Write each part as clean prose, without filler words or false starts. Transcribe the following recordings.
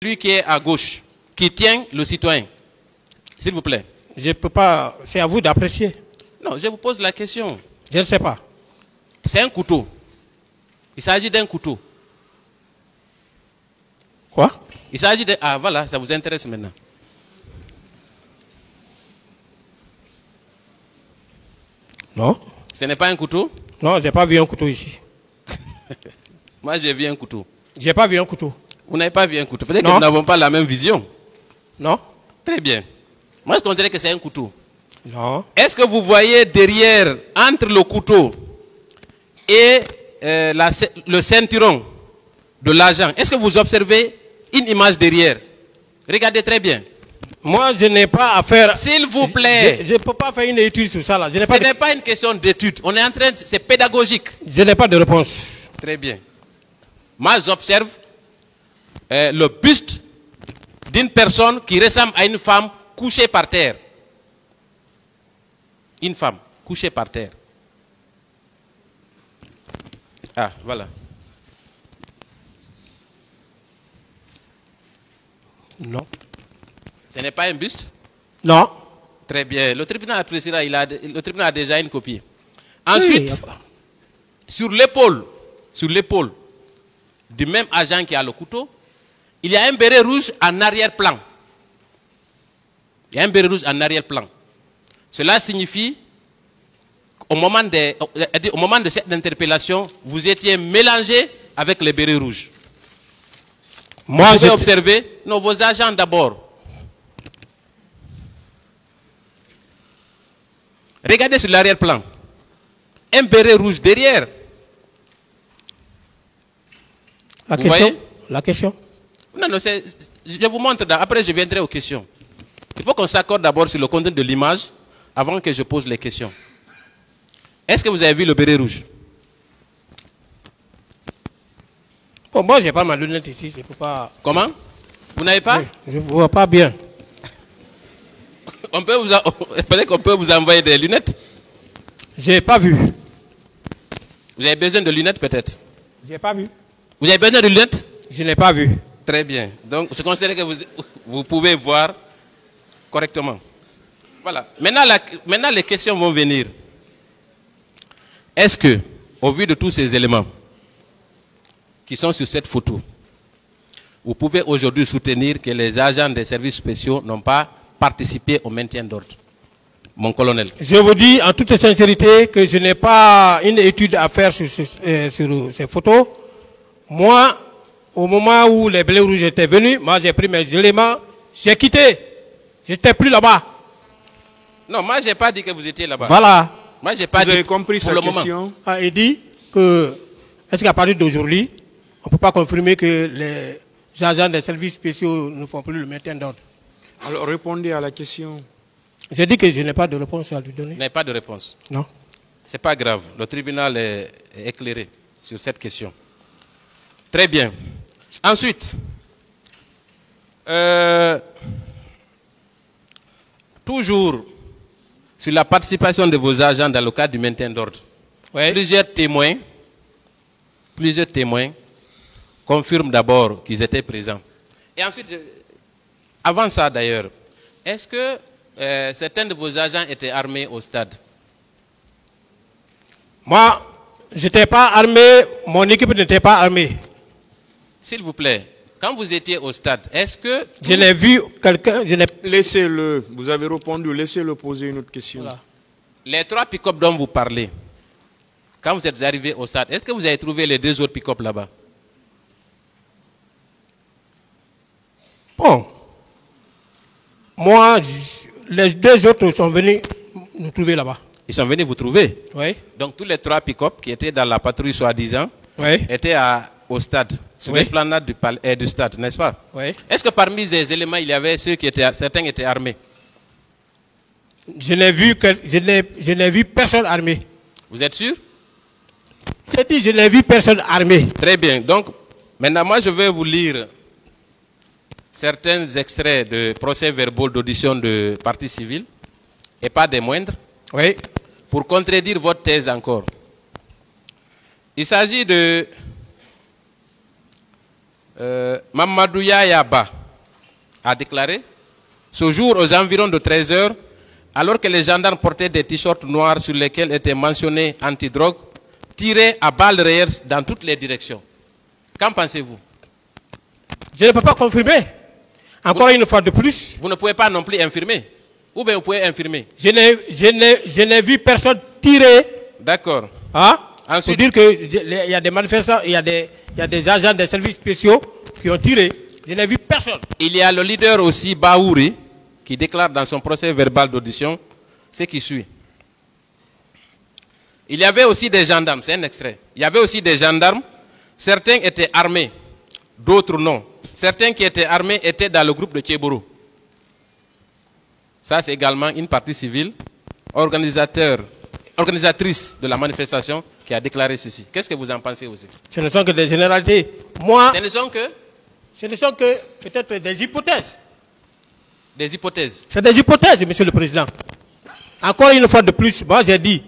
Lui qui est à gauche, qui tient le citoyen. S'il vous plaît. Je ne peux pas, c'est à vous d'apprécier. Non, je vous pose la question. Je ne sais pas. C'est un couteau. Il s'agit d'un couteau. Quoi? Il s'agit de... Ah voilà, ça vous intéresse maintenant. Non. Ce n'est pas un couteau? Non, je n'ai pas vu un couteau ici. Moi, j'ai vu un couteau. Je n'ai pas vu un couteau. Vous n'avez pas vu un couteau? Peut-être que nous n'avons pas la même vision. Non. Très bien. Moi, je considère que c'est un couteau. Non. Est-ce que vous voyez derrière, entre le couteau et le ceinturon de l'agent, est-ce que vous observez une image derrière? Regardez très bien. Moi, je n'ai pas à faire... S'il vous plaît. Je ne peux pas faire une étude sur ça. Là. Ce n'est pas une question d'étude. On est en train de... C'est pédagogique. Je n'ai pas de réponse. Très bien. Moi, j'observe le buste d'une personne qui ressemble à une femme couchée par terre. Une femme couchée par terre. Ah, voilà. Non. Ce n'est pas un buste? Non. Très bien. Le tribunal appréciera, le tribunal a déjà une copie. Ensuite, oui, sur l'épaule du même agent qui a le couteau, il y a un béret rouge en arrière-plan. Il y a un béret rouge en arrière-plan. Cela signifie qu'au moment de cette interpellation, vous étiez mélangé avec les bérets rouges. Moi, vous pouvez observer, non, vos agents d'abord. Regardez sur l'arrière-plan. Un béret rouge derrière. La question? La question? Non, non, je vous montre, après je viendrai aux questions. Il faut qu'on s'accorde d'abord sur le contenu de l'image avant que je pose les questions. Est-ce que vous avez vu le béret rouge? Bon, moi, je n'ai pas ma lunette ici, je ne peux pas... Comment? Vous n'avez pas? Je ne vois pas bien. Peut-être qu'on peut vous envoyer des lunettes. Je n'ai pas vu. Vous avez besoin de lunettes peut-être? Je n'ai pas vu. Vous avez besoin de lunettes? Je n'ai pas vu. Très bien. Donc, je considère que vous pouvez voir correctement. Voilà. Maintenant, les questions vont venir. Est-ce que, au vu de tous ces éléments qui sont sur cette photo, vous pouvez aujourd'hui soutenir que les agents des services spéciaux n'ont pas participé au maintien d'ordre? Mon colonel. Je vous dis en toute sincérité que je n'ai pas une étude à faire sur ces photos. Moi, au moment où les blés rouges étaient venus, moi j'ai pris mes éléments, j'ai quitté. Je n'étais plus là-bas. Non, moi je n'ai pas dit que vous étiez là-bas. Voilà. Moi j'ai pas dit. Vous avez compris sa question? Il dit que, est-ce qu'à partir d'aujourd'hui, on ne peut pas confirmer que les agents des services spéciaux ne font plus le maintien d'ordre? Alors répondez à la question. J'ai dit que je n'ai pas de réponse à lui donner. Vous n'avez pas de réponse? Non. Ce n'est pas grave. Le tribunal est éclairé sur cette question. Très bien. Ensuite, toujours sur la participation de vos agents dans le cadre du maintien d'ordre, Oui. plusieurs témoins confirment d'abord qu'ils étaient présents. Et ensuite, avant ça d'ailleurs, est-ce que certains de vos agents étaient armés au stade? Moi, je n'étais pas armé, mon équipe n'était pas armée. S'il vous plaît, quand vous étiez au stade, est-ce que... Je n'ai vu quelqu'un... Laissez-le, vous avez répondu, laissez-le poser une autre question. Voilà. Les 3 pick-up dont vous parlez, quand vous êtes arrivé au stade, est-ce que vous avez trouvé les 2 autres pick-up là-bas? Bon. Moi, les 2 autres sont venus nous trouver là-bas. Ils sont venus vous trouver? Oui. Donc tous les 3 pick-up qui étaient dans la patrouille soi-disant étaient au stade, sur l'esplanade du stade, n'est-ce pas? Oui. Est-ce que parmi ces éléments, il y avait certains qui étaient armés? Je n'ai vu personne armé. Vous êtes sûr? J'ai dit, je n'ai vu personne armé. Très bien. Donc, maintenant, moi, je vais vous lire certains extraits de procès-verbaux d'audition de partie civile, et pas des moindres, Oui. pour contredire votre thèse encore. Il s'agit de Mamadou Yaba a déclaré, ce jour aux environs de 13 h, alors que les gendarmes portaient des t-shirts noirs sur lesquels était mentionné anti-drogue, tiraient à balles réelles dans toutes les directions. Qu'en pensez-vous? Je ne peux pas confirmer. Encore une fois de plus. Vous ne pouvez pas non plus infirmer. Ou bien vous pouvez infirmer. Je n'ai vu personne tirer. D'accord. Hein? Ensuite, pour dire qu'il y a des manifestants, il y a des agents des services spéciaux qui ont tiré. Je n'ai vu personne. Il y a le leader aussi, Baouri, qui déclare dans son procès verbal d'audition ce qui suit. Il y avait aussi des gendarmes, c'est un extrait. Il y avait aussi des gendarmes, certains étaient armés, d'autres non. Certains qui étaient armés étaient dans le groupe de Tchéboro. Ça, c'est également une partie civile, organisatrice de la manifestation, qui a déclaré ceci. Qu'est-ce que vous en pensez aussi? Ce ne sont que des généralités. Moi, ce ne sont que peut-être des hypothèses. des hypothèses. C'est des hypothèses, Monsieur le Président. Encore une fois de plus, moi j'ai dit,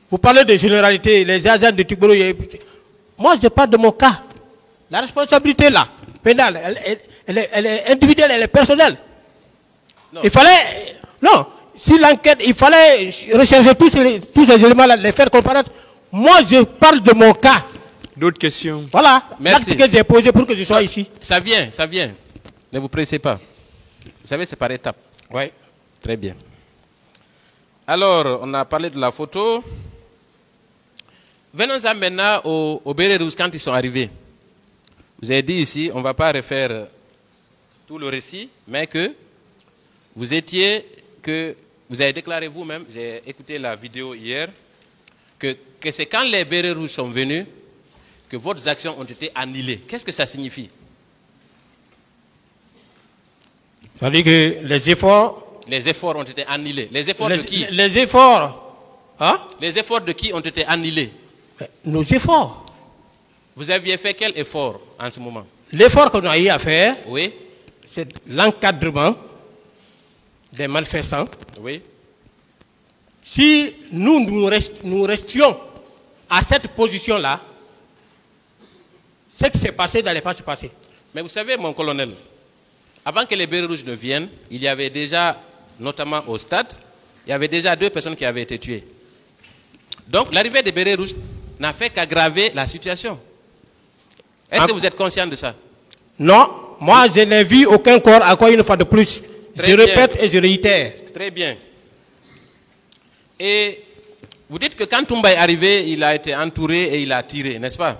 vous parlez de généralité, les agents de Tchéboro. Moi, je parle de mon cas. La responsabilité là, pénale, elle est individuelle, elle est personnelle. Non. Il fallait, non, si l'enquête, il fallait rechercher tous ces éléments-là, les faire comparaître. Moi, je parle de mon cas. D'autres questions? Voilà, Merci. l'acte que j'ai posé pour que je sois ici. Ça vient, ça vient. Ne vous pressez pas. Vous savez, c'est par étapes. Oui. Très bien. Alors, on a parlé de la photo. Venons-en maintenant aux bérets rouges quand ils sont arrivés. Vous avez dit ici, on ne va pas refaire tout le récit, mais que vous avez déclaré vous-même, j'ai écouté la vidéo hier, que c'est quand les bérets rouges sont venus que vos actions ont été annulées. Qu'est-ce que ça signifie? Ça veut dire que les efforts ont été annulés. Les efforts de qui? Les efforts. Hein? Les efforts de qui ont été annulés? Nos efforts. Vous aviez fait quel effort en ce moment? L'effort qu'on a eu à faire, Oui. c'est l'encadrement des manifestants. Oui. Si nous restions à cette position-là, ce qui s'est passé n'allait pas se passer. Mais vous savez, mon colonel, avant que les bérets rouges ne viennent, il y avait déjà, notamment au stade, il y avait déjà 2 personnes qui avaient été tuées. Donc l'arrivée des bérets rouges n'a fait qu'aggraver la situation. Est-ce que vous êtes conscient de ça? Non, moi je n'ai vu aucun corps, encore une fois de plus. Très je bien. répète et je réitère. Très bien. Et vous dites que quand Toumba est arrivé, il a été entouré et il a tiré, n'est-ce pas?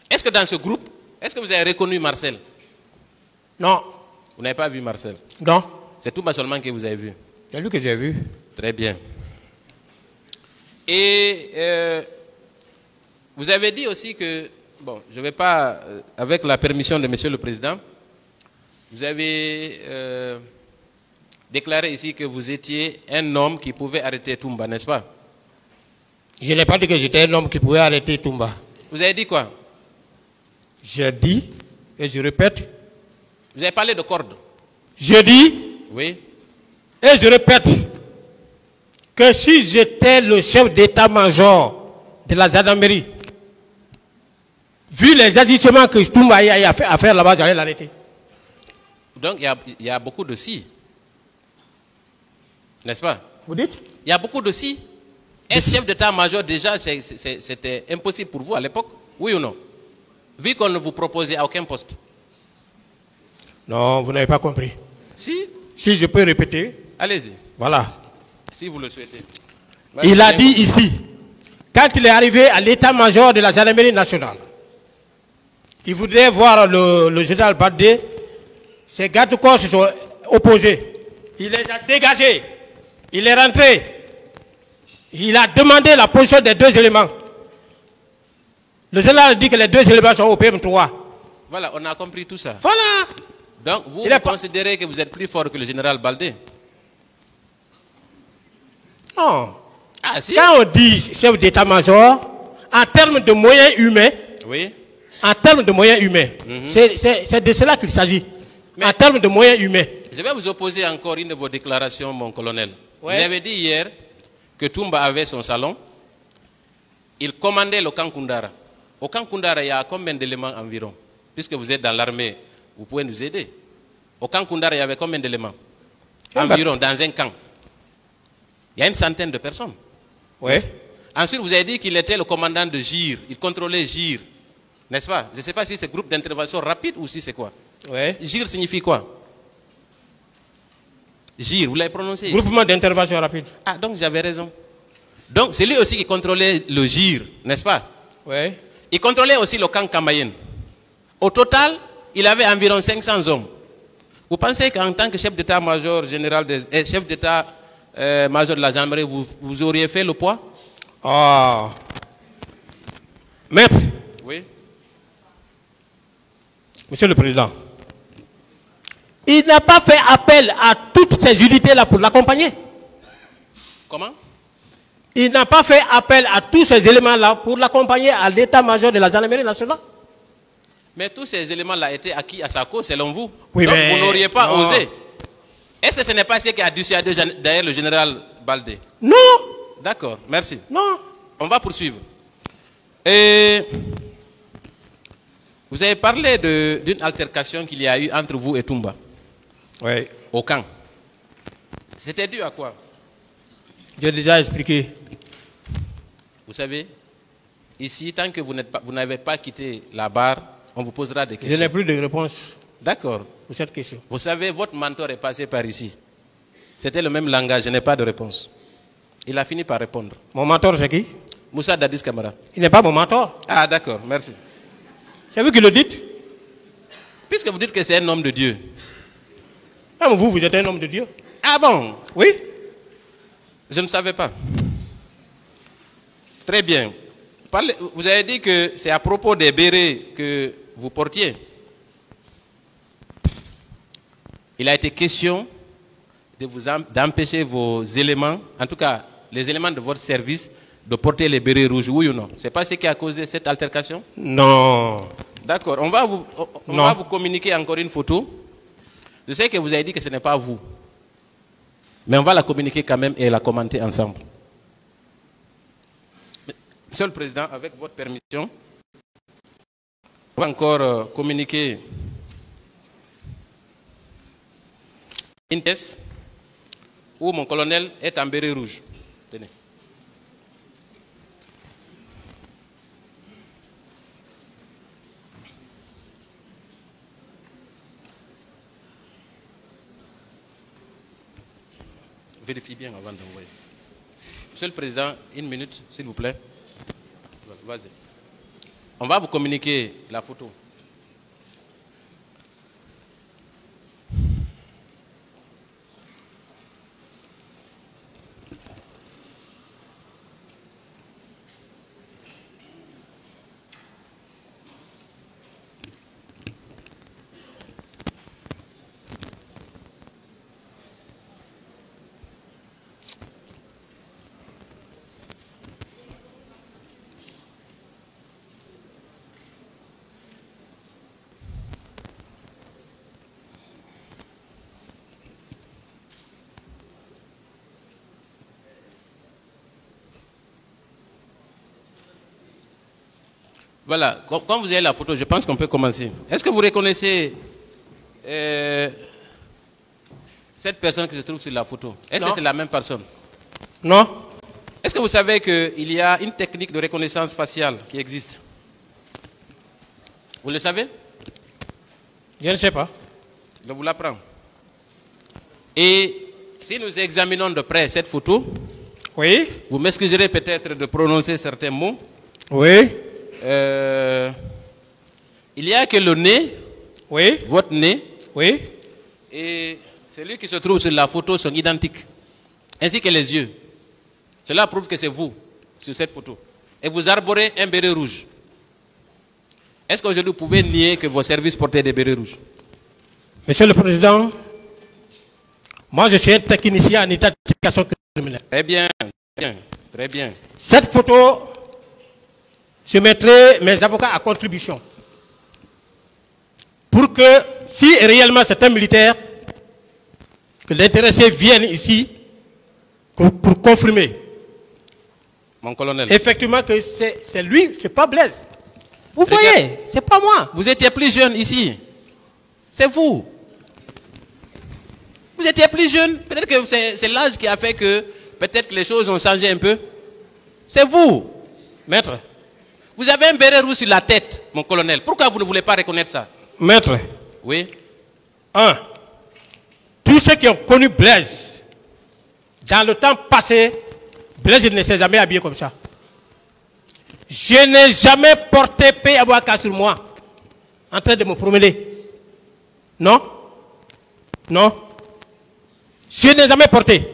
Est-ce que dans ce groupe, est-ce que vous avez reconnu Marcel? Non. Vous n'avez pas vu Marcel? Non. C'est Toumba seulement que vous avez vu? C'est lui que j'ai vu. Très bien. Et vous avez dit aussi que, bon, je ne vais pas, avec la permission de Monsieur le Président, vous avez déclaré ici que vous étiez un homme qui pouvait arrêter Toumba, n'est-ce pas? Je n'ai pas dit que j'étais un homme qui pouvait arrêter Toumba. Vous avez dit quoi? J'ai dit, et je répète. Vous avez parlé de corde. Je dis, Oui. et je répète, que si j'étais le chef d'état-major de la gendarmerie, vu les agissements que Toumba a à faire là-bas, j'allais l'arrêter. Donc il y a beaucoup de si. N'est-ce pas? Vous dites? Il y a beaucoup de si. Être chef d'état-major, déjà, c'était impossible pour vous à l'époque? Oui ou non? Vu qu'on ne vous proposait à aucun poste. Non, vous n'avez pas compris. Si. Si je peux répéter. Allez-y. Voilà. Si vous le souhaitez. Il a dit ici, quand il est arrivé à l'état-major de la gendarmerie nationale, il voudrait voir le général Baldé, ses gardes-corps se sont opposés. Il les a dégagés. Il est rentré. Il a demandé la position des 2 éléments. Le général dit que les 2 éléments sont au PM3. Voilà, on a compris tout ça. Voilà. Donc, vous considérez que vous êtes plus fort que le général Baldé? Non. Ah, si. Quand on dit chef d'état-major, en termes de moyens humains, Oui. en termes de moyens humains, c'est de cela qu'il s'agit. En termes de moyens humains. Je vais vous opposer encore une de vos déclarations, mon colonel. Ouais. Vous avez dit hier que Toumba avait son salon. Il commandait le camp Koundara. Au camp Koundara, il y a combien d'éléments environ? puisque vous êtes dans l'armée, vous pouvez nous aider. Au camp Koundara, il y avait combien d'éléments? Environ, dans un camp. Il y a une centaine de personnes. Oui. Ensuite, vous avez dit qu'il était le commandant de GIR. Il contrôlait GIR. N'est-ce pas? Je ne sais pas si c'est groupe d'intervention rapide ou si c'est quoi. Oui. GIR signifie quoi? GIR, vous l'avez prononcé ici. Groupement d'intervention rapide. Ah, donc j'avais raison. Donc c'est lui aussi qui contrôlait le GIR, n'est-ce pas? Oui. Il contrôlait aussi le camp Kamayen. Au total, il avait environ 500 hommes. Vous pensez qu'en tant que chef d'état-major général, chef d'état-major de la gendarmerie, vous auriez fait le poids? Ah. Maître. Oui. Monsieur le Président. Il n'a pas fait appel à toutes ces unités-là pour l'accompagner. Comment? Il n'a pas fait appel à tous ces éléments-là pour l'accompagner à l'état-major de la gendarmerie nationale. Mais tous ces éléments-là étaient acquis à sa cause, selon vous. Oui, donc mais vous n'auriez pas non. osé. Est-ce que ce n'est pas ce qui a dissuadé d'ailleurs le général Baldé? Non. D'accord, merci. Non. On va poursuivre. Et vous avez parlé d'une altercation qu'il y a eu entre vous et Toumba. Oui. Au camp. C'était dû à quoi? J'ai déjà expliqué. Vous savez, ici, tant que vous n'avez pas quitté la barre, on vous posera des questions. Je n'ai plus de réponse D'accord. pour cette question. Vous savez, votre mentor est passé par ici. C'était le même langage, je n'ai pas de réponse. Il a fini par répondre. Mon mentor, c'est qui? Moussa Dadis Camara. Il n'est pas mon mentor. Ah, d'accord, merci. C'est vous qui le dites? Puisque vous dites que c'est un homme de Dieu. Même vous, vous êtes un homme de Dieu. Ah bon? Oui. Je ne savais pas. Très bien. Vous avez dit que c'est à propos des bérets que vous portiez. Il a été question d'empêcher vos éléments, en tout cas les éléments de votre service, de porter les bérets rouges, oui ou non? Ce n'est pas ce qui a causé cette altercation? Non. D'accord. On va vous communiquer encore une photo. Je sais que vous avez dit que ce n'est pas vous. Mais on va la communiquer quand même et la commenter ensemble. Monsieur le Président, avec votre permission, on va encore communiquer une pièce où mon colonel est en béret rouge. Tenez. Vérifiez bien avant d'envoyer. Monsieur le Président, une minute, s'il vous plaît. Vas-y. On va vous communiquer la photo. Voilà, quand vous avez la photo, je pense qu'on peut commencer. Est-ce que vous reconnaissez cette personne qui se trouve sur la photo? Est-ce que c'est la même personne? Non. Est-ce que vous savez qu'il y a une technique de reconnaissance faciale qui existe? Vous le savez? Je ne sais pas. Je vous l'apprends. Et si nous examinons de près cette photo, oui. Vous m'excuserez peut-être de prononcer certains mots. Oui. Il n'y a que le nez, Oui. votre nez, Oui. et celui qui se trouve sur la photo sont identiques, ainsi que les yeux. Cela prouve que c'est vous sur cette photo. Et vous arborez un béret rouge. Est-ce qu'aujourd'hui vous pouvez nier que vos services portaient des bérets rouges? Monsieur le Président, moi je suis un technicien en état d'éducation criminelle. Très bien, très bien. Cette photo, je mettrai mes avocats à contribution. Pour que, si réellement c'est un militaire, que l'intéressé vienne ici pour confirmer. Mon colonel. Effectivement que c'est lui, c'est pas Blaise. Vous voyez, c'est pas moi. Vous étiez plus jeune ici. C'est vous. Vous étiez plus jeune. Peut-être que c'est l'âge qui a fait que peut-être que les choses ont changé un peu. C'est vous. Maître. Vous avez un béret rouge sur la tête, mon colonel. Pourquoi vous ne voulez pas reconnaître ça? Maître. Oui. Tous ceux qui ont connu Blaise, dans le temps passé, Blaise ne s'est jamais habillé comme ça. Je n'ai jamais porté P.A.B.A.K. sur moi, en train de me promener. Non? Non? Je n'ai jamais porté.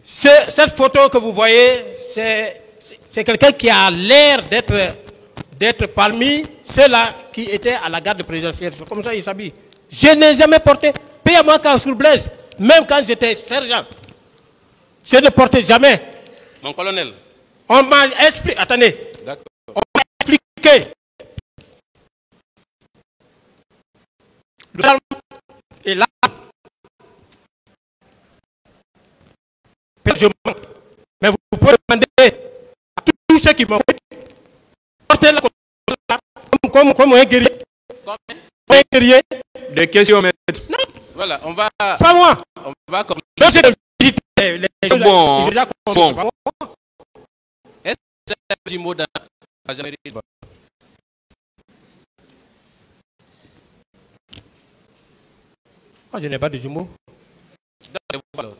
Cette photo que vous voyez, c'est quelqu'un qui a l'air d'être parmi ceux-là qui étaient à la garde présidentielle. C'est comme ça qu'il s'habille. Je n'ai jamais porté P.A.B.A.K. sur Blaise, même quand j'étais sergent. Je ne portais jamais. Mon colonel. On m'a expliqué. Attendez. D'accord. On m'a expliqué. Le salme est là. Mais vous pouvez demander à tous ceux qui m'ont porté là comme un guerrier. Un guerrier. Des questions, maître. Non. Voilà, on va. Pas moi. On va comme. Donc, j'ai visité les choses. Bon. Bon. Est-ce que vous avez un petit mot dans la gendarmerie? Je n'ai pas de jumeaux. C'est vous alors.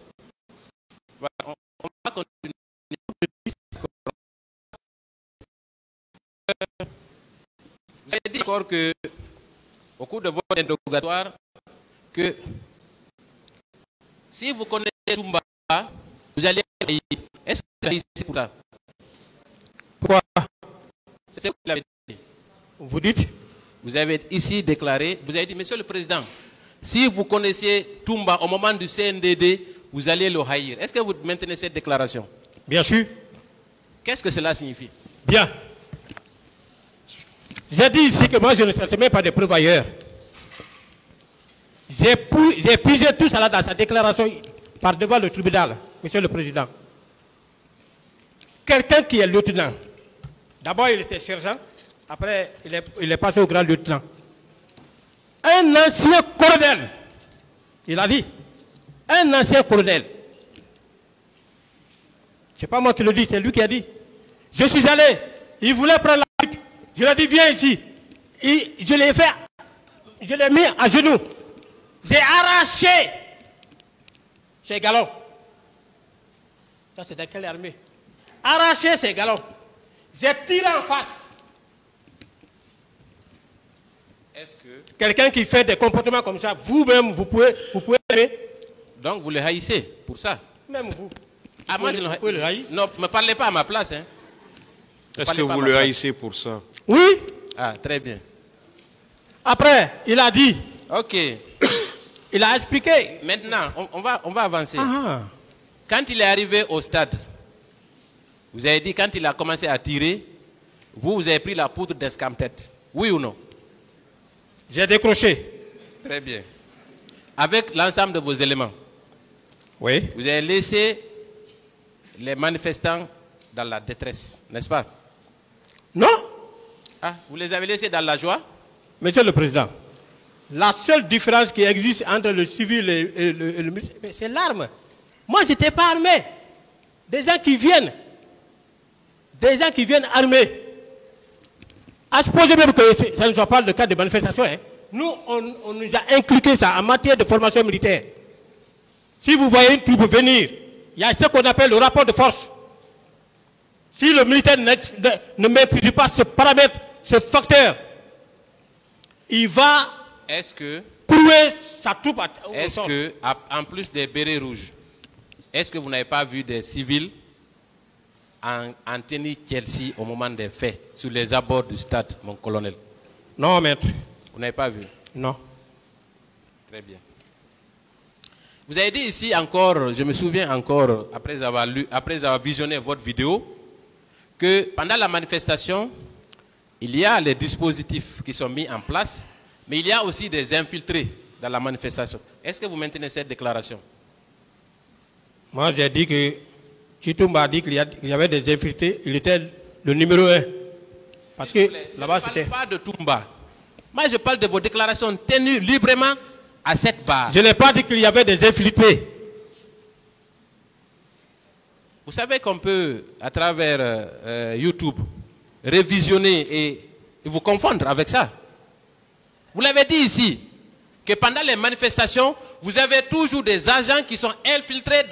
Voilà, on va continuer. Vous avez dit encore que, au cours de votre interrogatoire, que si vous connaissez Toumba, vous allez payer. Est-ce que vous avez ici pour ça? Pourquoi? C'est ce que vous avez dit. Vous dites? Vous avez ici déclaré, vous avez dit, Monsieur le Président, si vous connaissiez Toumba au moment du CNDD, vous allez le haïr. Est-ce que vous maintenez cette déclaration? Bien sûr. Qu'est-ce que cela signifie? Bien. J'ai dit ici que moi je ne cherche même pas de preuves ailleurs. J'ai pigé tout ça là dans sa déclaration par devant le tribunal, Monsieur le Président. Quelqu'un qui est lieutenant, d'abord il était sergent, après il est passé au grand lieutenant. Un ancien colonel, il a dit, un ancien colonel. C'est pas moi qui le dis, c'est lui qui a dit. Je suis allé, il voulait prendre la lutte. Je lui ai dit, viens ici. Je l'ai fait, je l'ai mis à genoux. J'ai arraché ses galons. Ça, c'est dans quelle armée? Arraché ses galons. J'ai tiré en face. Est-ce que... Quelqu'un qui fait des comportements comme ça, vous-même, vous pouvez l'aimer. Donc vous le haïssez pour ça? Même vous. Ah, moi je le haïs. Non, ne me parlez pas à ma place. Hein. Est-ce que vous le haïssez pour ça? Oui. Ah, très bien. Après, il a dit. Ok. Il a expliqué. Maintenant, on va avancer. Ah. Quand il est arrivé au stade, vous avez dit quand il a commencé à tirer, vous avez pris la poudre d'escampette. Oui ou non? J'ai décroché. Très bien. Avec l'ensemble de vos éléments. Oui. Vous avez laissé les manifestants dans la détresse, n'est-ce pas? Non. Ah, vous les avez laissés dans la joie? Monsieur le Président, la seule différence qui existe entre le civil et le militaire, c'est l'arme. Moi, je n'étais pas armé. Des gens qui viennent armés. À supposer même que ça ne soit pas le cas de manifestation, hein. Nous, on nous a inculqué ça en matière de formation militaire. Si vous voyez une troupe venir, il y a ce qu'on appelle le rapport de force. Si le militaire ne maîtrise pas ce paramètre, ce facteur, il va clouer sa troupe au Est-ce sol. que, en plus des bérets rouges, est-ce que vous n'avez pas vu des civils en tenue Chelsea au moment des faits, sur les abords du stade, mon colonel? Non, maître. Vous n'avez pas vu? Non. Très bien. Vous avez dit ici encore, je me souviens encore, après avoir visionné votre vidéo, que pendant la manifestation, il y a les dispositifs qui sont mis en place, mais il y a aussi des infiltrés dans la manifestation. Est-ce que vous maintenez cette déclaration? Moi, j'ai dit que Chitumba a dit qu'il y avait des infiltrés, il était le numéro 1. Parce S'il vous que plaît, là-bas, je ne c'était... parle pas de Toumba. Moi, je parle de vos déclarations tenues librement à cette barre. Je n'ai pas dit qu'il y avait des infiltrés. Vous savez qu'on peut, à travers YouTube, révisionner et vous confondre avec ça. Vous l'avez dit ici, que pendant les manifestations, vous avez toujours des agents qui sont infiltrés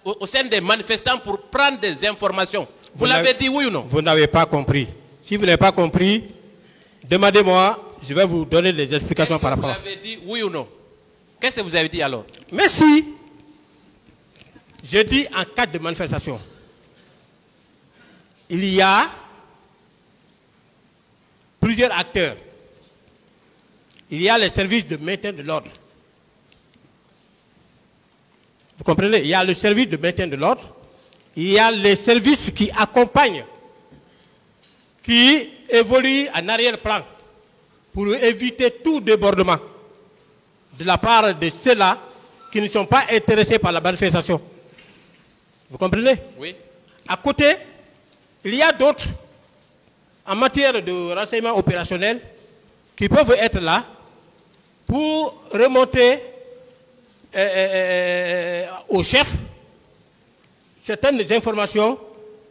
au sein des manifestants pour prendre des informations. Vous l'avez dit, oui ou non? Vous n'avez pas compris. Si vous n'avez pas compris, demandez-moi, je vais vous donner des explications par rapport. Vous l'avez dit, oui ou non? Qu'est-ce que vous avez dit alors? Merci. Je dis en cas de manifestation, il y a plusieurs acteurs. Il y a les services de maintien de l'ordre. Vous comprenez? Il y a le service de maintien de l'ordre. Il y a les services qui accompagnent, qui évoluent en arrière-plan pour éviter tout débordement de la part de ceux-là qui ne sont pas intéressés par la manifestation. Vous comprenez? Oui. À côté, il y a d'autres en matière de renseignement opérationnel qui peuvent être là pour remonter au chef certaines informations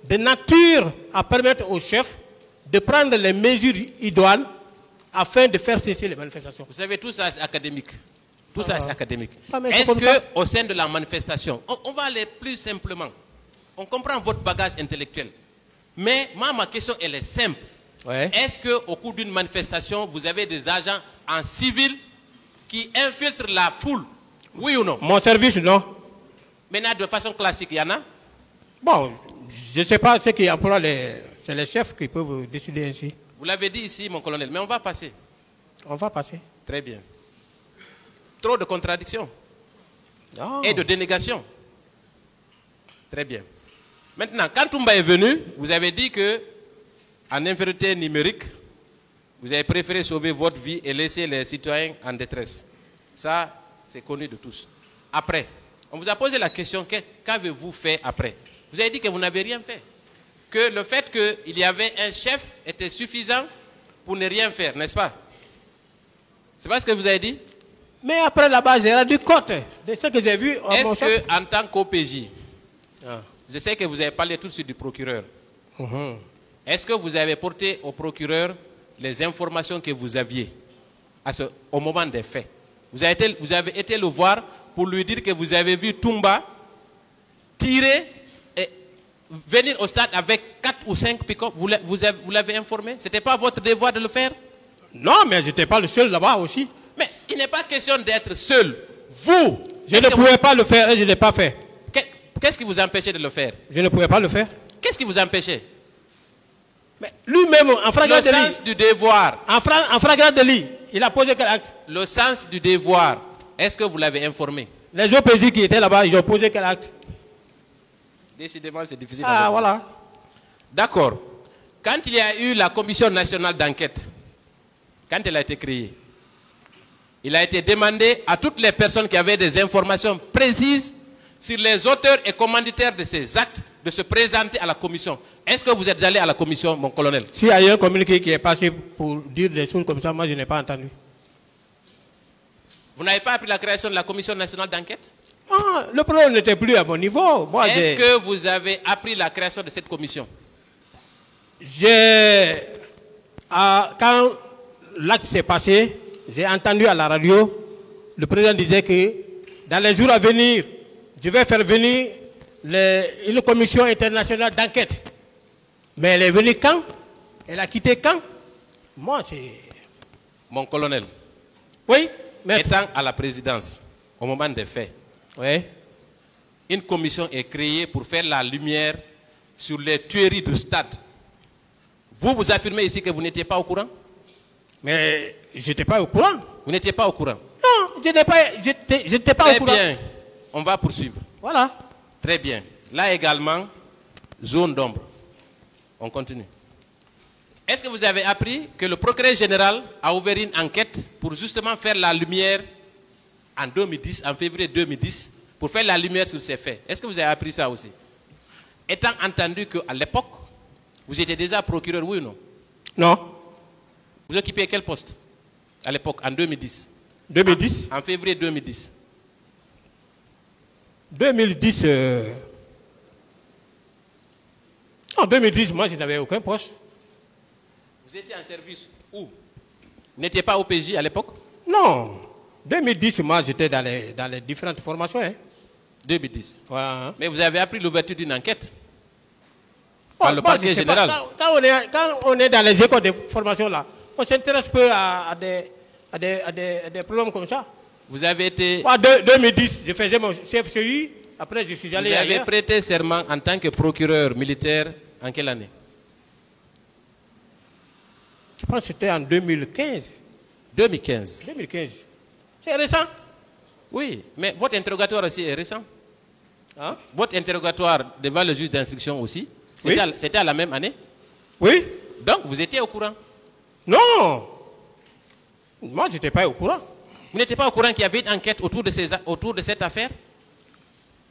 de nature à permettre au chef de prendre les mesures idoines afin de faire cesser les manifestations. Vous savez, tout ça c'est académique. Tout ça c'est académique. Est-ce qu'au sein de la manifestation, on va aller plus simplement. On comprend votre bagage intellectuel. Mais moi, ma question, elle est simple. Ouais. Est-ce qu'au cours d'une manifestation, vous avez des agents en civil qui infiltrent la foule? Oui ou non? Mon service, non. Maintenant, de façon classique, il y en a? Bon, je ne sais pas ce qui emploie c'est les chefs qui peuvent décider ainsi. Vous l'avez dit ici, mon colonel, mais on va passer. On va passer. Très bien. Trop de contradictions Non. et de dénégations. Très bien. Maintenant, quand Toumba est venu, vous avez dit que en infériorité numérique, vous avez préféré sauver votre vie et laisser les citoyens en détresse. Ça, c'est connu de tous. Après, on vous a posé la question, qu'avez-vous fait après? Vous avez dit que vous n'avez rien fait. Que le fait qu'il y avait un chef était suffisant pour ne rien faire, n'est-ce pas? C'est pas ce que vous avez dit? Mais après là-bas, j'ai rendu compte de ce que j'ai vu. Est-ce qu'en tant qu'OPJ, je sais que vous avez parlé tout de suite du procureur. Est-ce que vous avez porté au procureur les informations que vous aviez au moment des faits? Vous avez été le voir pour lui dire que vous avez vu Toumba tirer et venir au stade avec 4 ou 5 pick-up. Vous l'avez informé? Ce n'était pas votre devoir de le faire? Non, mais je n'étais pas le seul là-bas aussi. Mais il n'est pas question d'être seul. Vous, je ne pouvais pas le faire et je ne l'ai pas fait. Qu'est-ce qui vous empêchait de le faire? Je ne pouvais pas le faire. Qu'est-ce qui vous empêchait? Mais lui-même, en flagrant délit. Le sens du devoir. En flagrant délit, il a posé quel acte? Le sens du devoir. Est-ce que vous l'avez informé? Les OPJ qui étaient là-bas, ils ont posé quel acte? Décidément, c'est difficile. Ah, voilà. D'accord. Quand il y a eu la commission nationale d'enquête, quand elle a été créée, il a été demandé à toutes les personnes qui avaient des informations précises sur les auteurs et commanditaires de ces actes de se présenter à la commission. Est-ce que vous êtes allé à la commission, mon colonel? S'il y a eu un communiqué qui est passé pour dire des choses comme ça, moi je n'ai pas entendu. Vous n'avez pas appris la création de la commission nationale d'enquête? Ah, le problème n'était plus à mon niveau. Est-ce que vous avez appris la création de cette commission? Quand l'acte s'est passé, j'ai entendu à la radio, le président disait que dans les jours à venir, je vais faire venir une commission internationale d'enquête. Mais elle est venue quand? Elle a quitté quand? Moi, c'est... Mon colonel. Oui, maître. Étant à la présidence, au moment des faits, oui, une commission est créée pour faire la lumière sur les tueries du stade. Vous affirmez ici que vous n'étiez pas au courant? Mais je n'étais pas au courant. Vous n'étiez pas au courant? Non, je n'étais pas au courant. Très bien, on va poursuivre. Voilà. Très bien. Là également, zone d'ombre. On continue. Est-ce que vous avez appris que le procureur général a ouvert une enquête pour justement faire la lumière en 2010, en février 2010, pour faire la lumière sur ces faits? Est-ce que vous avez appris ça aussi? Étant entendu qu'à l'époque, vous étiez déjà procureur, oui ou non? Non. Vous occupiez quel poste à l'époque, en 2010? 2010. En février 2010. 2010. En 2010, moi, je n'avais aucun poste. Vous étiez en service où? Vous n'étiez pas au PJ à l'époque? Non. 2010, moi, j'étais dans les différentes formations. Hein. 2010. Ouais, hein. Mais vous avez appris l'ouverture d'une enquête par le parquet général. Quand on est dans les écoles de formation, là, on s'intéresse peu à des problèmes comme ça. Vous avez été... En 2010, je faisais mon CFCI. Après, je suis allé Vous avez ailleurs. prêté serment en tant que procureur militaire en quelle année? Je pense que c'était en 2015. 2015. 2015. C'est récent. Oui, mais votre interrogatoire aussi est récent. Hein? Votre interrogatoire devant le juge d'instruction aussi, c'était à la même année? Oui. Donc, vous étiez au courant? Non. Moi, je n'étais pas au courant. Vous n'étiez pas au courant qu'il y avait une enquête autour de cette affaire?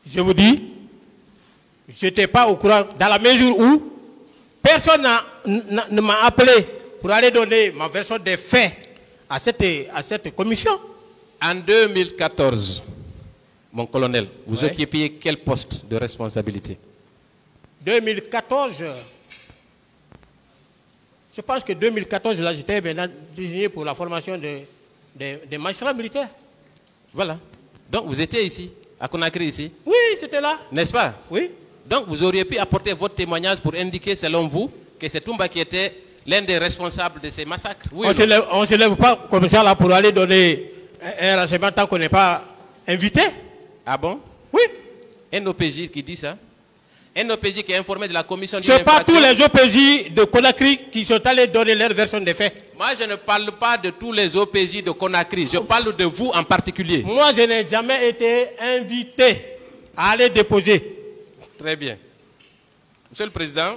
Je vous dis, je n'étais pas au courant dans la mesure où personne ne m'a appelé pour aller donner ma version des faits à cette commission. En 2014, mon colonel, vous Ouais. occupiez quel poste de responsabilité? 2014, je pense que 2014, là, j'étais maintenant désigné pour la formation des magistrats militaires. Voilà. Donc, vous étiez ici, à Conakry, ici, Oui, c'était là. n'est-ce pas? Oui. Donc, vous auriez pu apporter votre témoignage pour indiquer, selon vous, que c'est Toumba qui était l'un des responsables de ces massacres. Oui, On ne se lève pas comme ça là pour aller donner un renseignement tant qu'on n'est pas invité. Ah bon? Oui. Un OPJ qui dit ça? Un OPJ qui est informé de la commission Ce n'est pas tous les OPJ de Conakry qui sont allés donner leur version des faits. Moi, je ne parle pas de tous les OPJ de Conakry. Je parle de vous en particulier. Moi, je n'ai jamais été invité à aller déposer. Très bien. Monsieur le Président,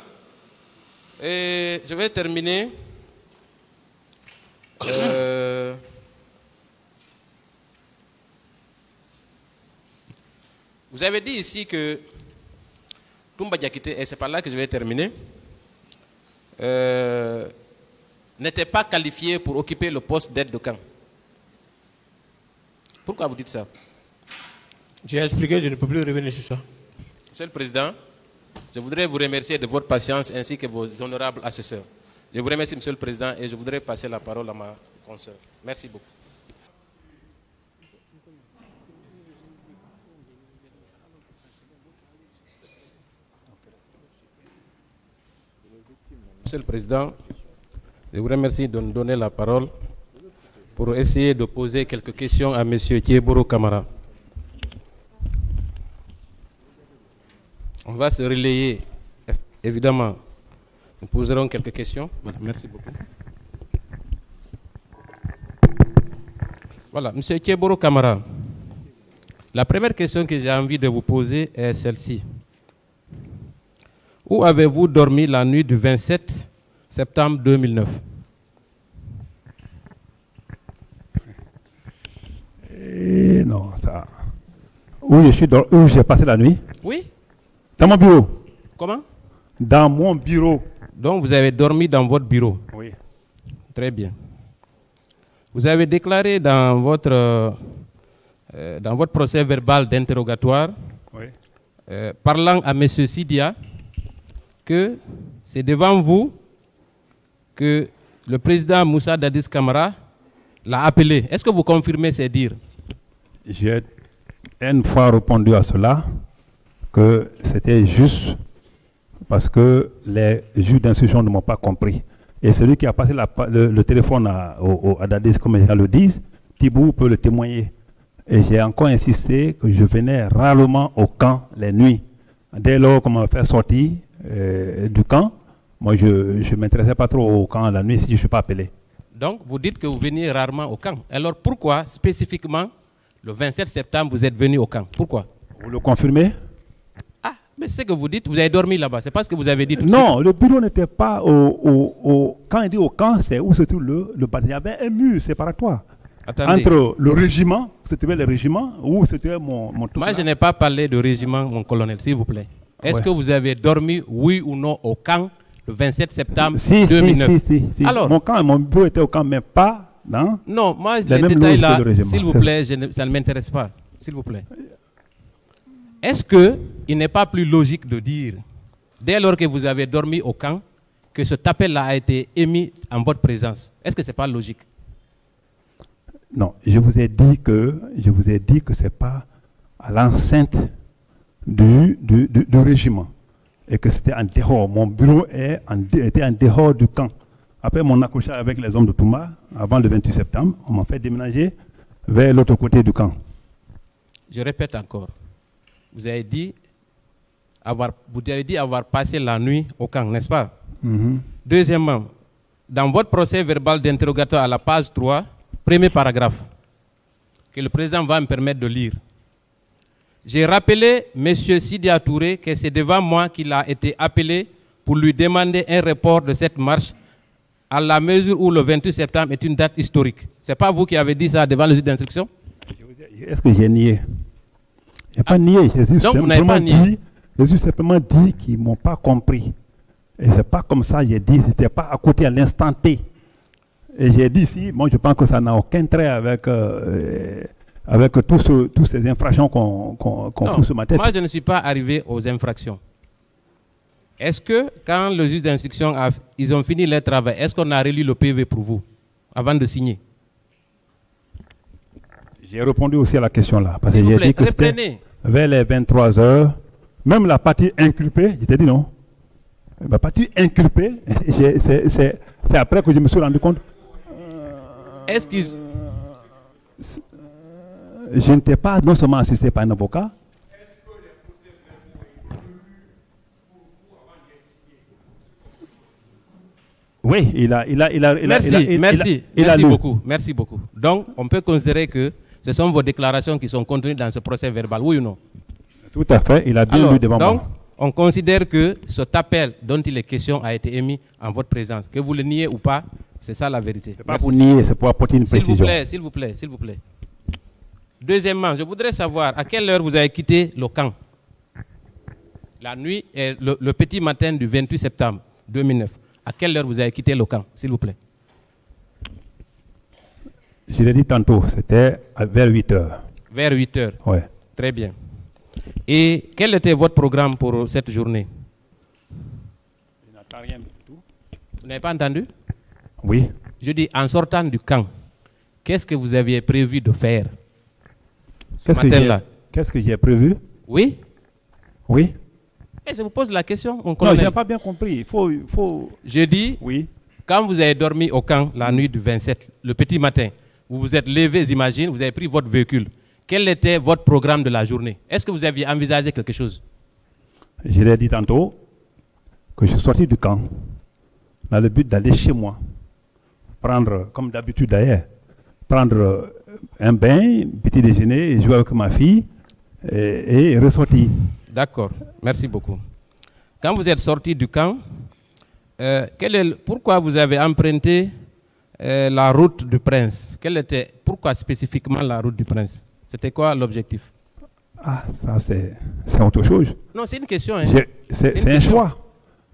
je vais terminer. Vous avez dit ici que Toumba Diakité, et c'est par là que je vais terminer, n'était pas qualifié pour occuper le poste d'aide de camp. Pourquoi vous dites ça? J'ai expliqué, je ne peux plus revenir sur ça. Monsieur le Président, je voudrais vous remercier de votre patience ainsi que vos honorables assesseurs. Je vous remercie, Monsieur le Président, et je voudrais passer la parole à ma consoeur. Merci beaucoup. Monsieur le Président, je vous remercie de nous donner la parole pour essayer de poser quelques questions à M. Thieboro Camara. On va se relayer, évidemment. Nous poserons quelques questions. Voilà, merci beaucoup. Voilà, M. Thieboro Camara. La première question que j'ai envie de vous poser est celle-ci. Où avez-vous dormi la nuit du 27 septembre 2009? Non, ça. Où j'ai passé la nuit? Oui. Dans mon bureau. Comment? Dans mon bureau. Donc vous avez dormi dans votre bureau? Oui. Très bien. Vous avez déclaré dans votre procès verbal d'interrogatoire, Oui. parlant à M. Sidia, que c'est devant vous que le président Moussa Dadis Camara l'a appelé. Est-ce que vous confirmez ces dires? J'ai une fois répondu à cela que c'était juste parce que les juges d'instruction ne m'ont pas compris. Et celui qui a passé le téléphone à Dadis, comme les gens le disent, Thibou peut le témoigner. Et j'ai encore insisté que je venais rarement au camp les nuits. Dès lors qu'on m'a fait sortir du camp, moi je ne m'intéressais pas trop au camp la nuit si je ne suis pas appelé. Donc vous dites que vous veniez rarement au camp. Alors pourquoi spécifiquement le 27 septembre vous êtes venu au camp? Pourquoi? Vous le confirmez? Ah, mais c'est ce que vous dites, vous avez dormi là-bas, c'est pas ce que vous avez dit tout Non, le bureau n'était pas quand il dit au camp, c'est où se trouve le bâtiment. Il y avait un mur séparatoire. Attendez. Entre le régiment, c'était le régiment, où c'était mon Moi, je n'ai pas parlé de régiment, mon colonel, s'il vous plaît. Est-ce que vous avez dormi, oui ou non, au camp le 27 septembre Si, 2009. si. Alors, Mon bureau était au camp, mais pas dans... non, moi, les les mêmes détails loges là, que le régiment. s'il vous plaît, ça ne m'intéresse pas. S'il vous plaît. Est-ce qu'il n'est pas plus logique de dire, dès lors que vous avez dormi au camp, que ce appel-là a été émis en votre présence? Est-ce que ce n'est pas logique? Non, je vous ai dit que ce n'est pas à l'enceinte du régiment et que c'était en dehors. Mon bureau était en dehors du camp. Après mon accrochage avec les hommes de Touma, avant le 28 septembre, on m'a fait déménager vers l'autre côté du camp. Je répète encore. Vous avez dit avoir passé la nuit au camp, n'est-ce pas? Deuxièmement, dans votre procès verbal d'interrogatoire à la page 3, premier paragraphe, que le président va me permettre de lire. J'ai rappelé M. Sidia Touré que c'est devant moi qu'il a été appelé pour lui demander un report de cette marche à la mesure où le 28 septembre est une date historique. Ce n'est pas vous qui avez dit ça devant le juge d'instruction? Est-ce que j'ai nié? Je n'ai pas nié. Donc vous n'avez pas nié. J'ai simplement dit qu'ils ne m'ont pas compris. Et ce n'est pas comme ça, j'ai dit, c'était pas à côté à l'instant T. Et j'ai dit ici, moi je pense que ça n'a aucun trait avec toutes ces infractions qu'on fout sur ma tête. Moi je ne suis pas arrivé aux infractions. Est-ce que quand le juge d'instruction ils ont fini leur travail, est-ce qu'on a relu le PV pour vous avant de signer? J'ai répondu aussi à la question là, parce que j'ai dit que c'était reprenez. vers les 23 h, même la partie inculpée, je t'ai dit non. La partie inculpée, c'est après que je me suis rendu compte. Est-ce qu'ils... Je n'étais pas non seulement assisté par un avocat. Oui, il a Merci beaucoup. Donc, on peut considérer que ce sont vos déclarations qui sont contenues dans ce procès verbal, oui ou non? Tout à fait, il a bien lu devant moi. On considère que cet appel dont il est question a été émis en votre présence. Que vous le niez ou pas, c'est ça la vérité. Ce n'est pas pour nier, c'est pour apporter une précision. S'il vous plaît. Deuxièmement, je voudrais savoir à quelle heure vous avez quitté le camp? La nuit et le petit matin du 28 septembre 2009. À quelle heure vous avez quitté le camp, s'il vous plaît? Je l'ai dit tantôt, c'était vers 8 h. Vers 8 h. Oui. Très bien. Et quel était votre programme pour cette journée? Je n'entends rien du tout. Vous n'avez pas entendu? Oui. Je dis, en sortant du camp, qu'est-ce que vous aviez prévu de faire ce matin-là? Qu'est-ce que j'ai prévu? Oui. Oui. Et je vous pose la question, mon Non, colonel. je n'ai pas bien compris. Il faut... Je dis, oui. Quand vous avez dormi au camp la nuit du 27, le petit matin, vous vous êtes levé, j'imagine, vous avez pris votre véhicule. Quel était votre programme de la journée? Est-ce que vous aviez envisagé quelque chose? Je l'ai dit tantôt que je suis sorti du camp dans le but d'aller chez moi, prendre, comme d'habitude d'ailleurs, prendre un bain, petit déjeuner, jouer avec ma fille et ressortir. D'accord, merci beaucoup. Quand vous êtes sorti du camp, pourquoi vous avez emprunté la route du Prince? Pourquoi spécifiquement la route du Prince? C'était quoi l'objectif? Ah, ça c'est autre chose. Non, c'est une question. Hein. C'est un choix.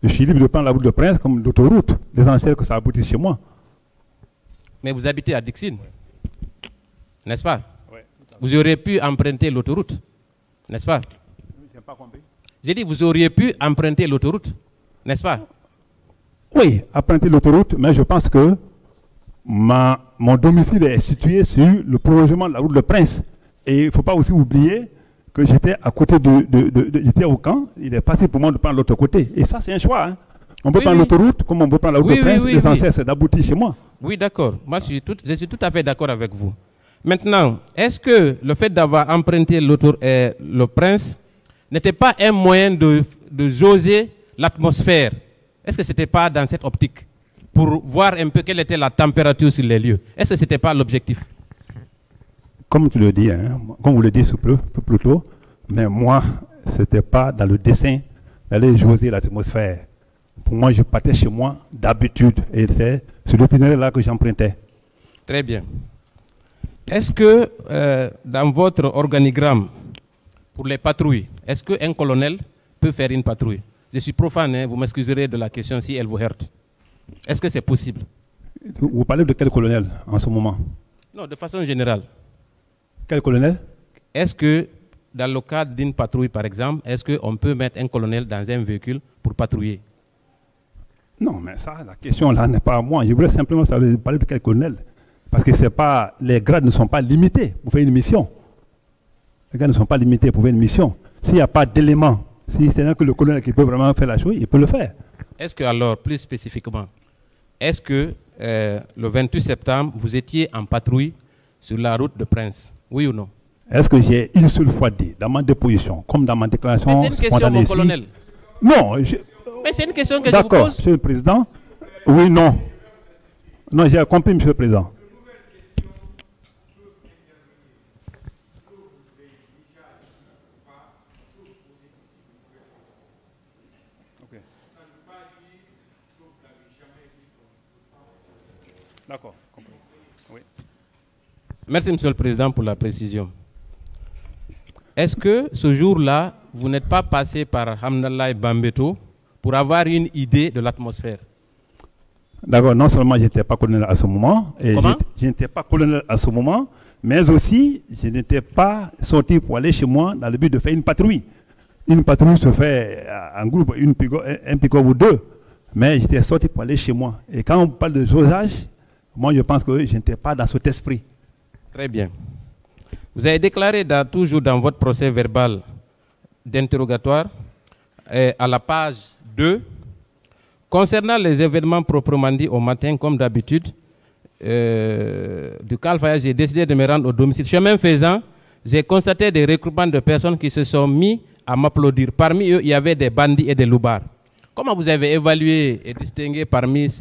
Je suis libre de prendre la route du Prince comme l'autoroute. L'essentiel que ça aboutisse chez moi. Mais vous habitez à Dixine, n'est-ce pas? Oui. Vous auriez pu emprunter l'autoroute, n'est-ce pas? Je n'ai pas compris. J'ai dit, vous auriez pu emprunter l'autoroute, n'est-ce pas? Oui, emprunter l'autoroute, mais je pense que mon domicile est situé sur le prolongement de la route de Prince. Et il ne faut pas aussi oublier que j'étais à côté j'étais au camp, il est passé pour moi de prendre l'autre côté. Et ça, c'est un choix. Hein. On peut prendre l'autoroute comme on peut prendre la route de Prince. L'essentiel, c'est d'aboutir chez moi. Oui, d'accord. Moi, je suis tout à fait d'accord avec vous. Maintenant, est-ce que le fait d'avoir emprunté le Prince n'était pas un moyen de jauger l'atmosphère? Est-ce que ce n'était pas dans cette optique pour voir un peu quelle était la température sur les lieux? Est-ce que ce n'était pas l'objectif? Comme tu le dis, hein, comme vous le dites plus tôt, mais moi, ce n'était pas dans le dessein d'aller jauger l'atmosphère. Pour moi, je partais chez moi d'habitude et c'est sur l'itinéraire-là que j'empruntais. Très bien. Est-ce que dans votre organigramme pour les patrouilles, est-ce qu'un colonel peut faire une patrouille? Je suis profane, hein, vous m'excuserez de la question si elle vous heurte. Est-ce que c'est possible? Vous parlez de quel colonel en ce moment? Non, de façon générale. Quel colonel? Est-ce que, dans le cadre d'une patrouille, par exemple, est-ce qu'on peut mettre un colonel dans un véhicule pour patrouiller? Non, mais ça, la question là n'est pas à moi. Je voulais simplement parler de quel colonel. Parce que c'est pas, les grades ne sont pas limités pour faire une mission. Les grades ne sont pas limités pour faire une mission. S'il n'y a pas d'éléments, si c'est là que le colonel qui peut vraiment faire la chose, il peut le faire. Est-ce que alors, plus spécifiquement, est-ce que le 28 septembre, vous étiez en patrouille sur la route de Prince? Oui ou non? Est-ce que j'ai une seule fois dit, dans ma déposition, comme dans ma déclaration Mais c'est une question, mon colonel. Non. Mais c'est une question que je vous d'accord, pose. Monsieur le Président. Oui, non. Non, j'ai compris, Monsieur le Président. D'accord, compris. Oui. Merci, Monsieur le Président, pour la précision. Est-ce que ce jour-là, vous n'êtes pas passé par Hamdallah Bambeto pour avoir une idée de l'atmosphère? D'accord, non seulement je n'étais pas colonel à ce moment, et je n'étais pas colonel à ce moment, mais aussi je n'étais pas sorti pour aller chez moi dans le but de faire une patrouille. Une patrouille se fait en groupe, un pick-up ou deux, mais j'étais sorti pour aller chez moi. Et quand on parle de dosage, moi je pense que je n'étais pas dans cet esprit. Très bien. Vous avez déclaré toujours dans votre procès verbal d'interrogatoire, à la page 2, concernant les événements proprement dit au matin, comme d'habitude, du Calfaya, j'ai décidé de me rendre au domicile. Chemin faisant, j'ai constaté des regroupements de personnes qui se sont mis à m'applaudir. Parmi eux, il y avait des bandits et des loubards. Comment vous avez évalué et distingué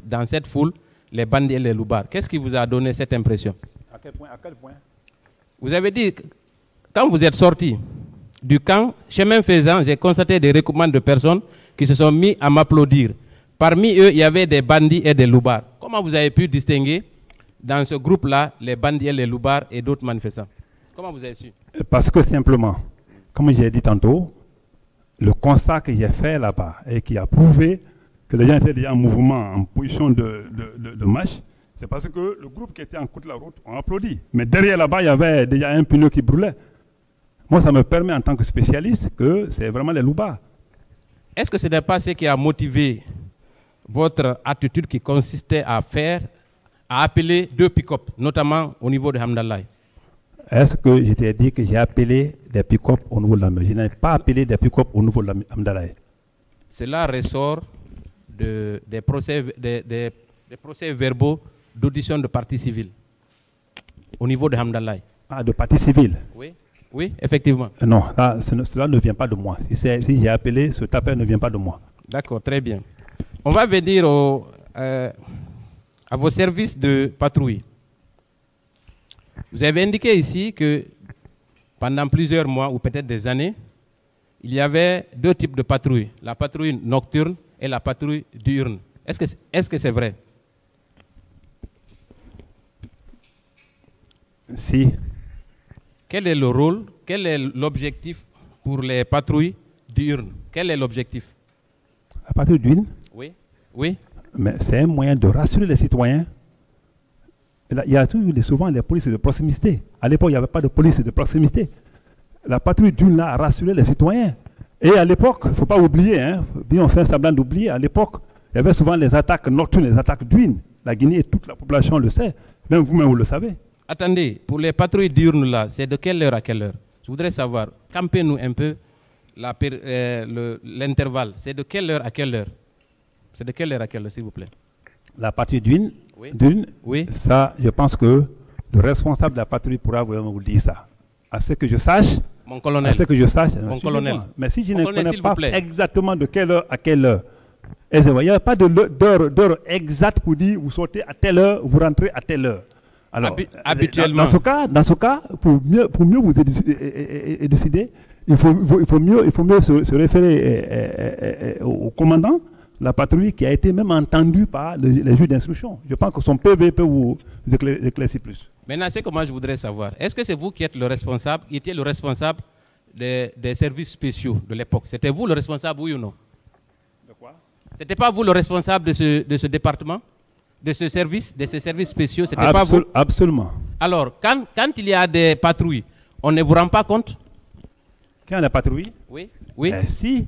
dans cette foule les bandits et les loubards? Qu'est-ce qui vous a donné cette impression? À quel point? Vous avez dit, quand vous êtes sorti du camp, chemin faisant, j'ai constaté des regroupements de personnes qui se sont mis à m'applaudir. Parmi eux, il y avait des bandits et des loubards. Comment vous avez pu distinguer dans ce groupe-là les bandits et les loubards et d'autres manifestants? Comment vous avez su? Parce que simplement, comme j'ai dit tantôt, le constat que j'ai fait là-bas et qui a prouvé que les gens étaient déjà en mouvement, en position de marche, c'est parce que le groupe qui était en côte de la route ont applaudi. Mais derrière là-bas, il y avait déjà un pneu qui brûlait. Moi, ça me permet en tant que spécialiste que c'est vraiment les loubards. Est-ce que ce n'est pas ce qui a motivé votre attitude qui consistait à appeler 2 pick-up, notamment au niveau de Hamdallah? Est-ce que je t'ai dit que j'ai appelé des pick-up au niveau de la Je n'ai pas appelé des pick-up au niveau de Hamdallah. Cela ressort des procès verbaux d'audition de partie civile au niveau de Hamdallah. Ah, de partie civile? Oui, effectivement. Non, cela ne vient pas de moi. Si j'ai appelé, ce appel ne vient pas de moi. D'accord, très bien. On va venir à vos services de patrouille. Vous avez indiqué ici que pendant plusieurs mois ou peut-être des années, il y avait 2 types de patrouilles, la patrouille nocturne et la patrouille diurne. Est-ce que c'est vrai? Si. Quel est le rôle, quel est l'objectif pour les patrouilles diurnes? Quel est l'objectif? La patrouille diurne? Oui. Mais c'est un moyen de rassurer les citoyens. Il y a souvent les polices de proximité. À l'époque, il n'y avait pas de police de proximité. La patrouille diurne a rassuré les citoyens. Et à l'époque, il ne faut pas oublier, bien on fait semblant d'oublier, à l'époque, il y avait souvent les attaques nocturnes, les attaques diurnes. La Guinée et toute la population le sait. Même vous-même, vous le savez. Attendez, pour les patrouilles diurnes là, c'est de quelle heure à quelle heure? Je voudrais savoir, campez-nous un peu l'intervalle. C'est de quelle heure à quelle heure? C'est de quelle heure à quelle heure, s'il vous plaît? La patrouille diurne, oui. Ça, je pense que le responsable de la patrouille pourra vraiment vous dire ça. À ce que je sache, mon colonel. À ce que je sache, mon colonel. Mais si je ne connais pas exactement de quelle heure à quelle heure, il n'y a pas d'heure exacte pour dire vous sortez à telle heure, vous rentrez à telle heure. Alors, habituellement. Dans ce cas, pour mieux vous élucider, il faut mieux se référer au commandant de la patrouille qui a été même entendu par les juges d'instruction. Je pense que son PV peut vous éclaircir plus. Maintenant, c'est que moi je voudrais savoir, est-ce que c'est vous qui êtes le responsable, qui étiez le responsable des services spéciaux de l'époque? C'était vous le responsable, oui ou non? C'était pas vous le responsable de ce département, de ces services spéciaux, c'était pas vous? Absolument. Alors, quand il y a des patrouilles, on ne vous rend pas compte? Quand la patrouille? Oui, oui. Si.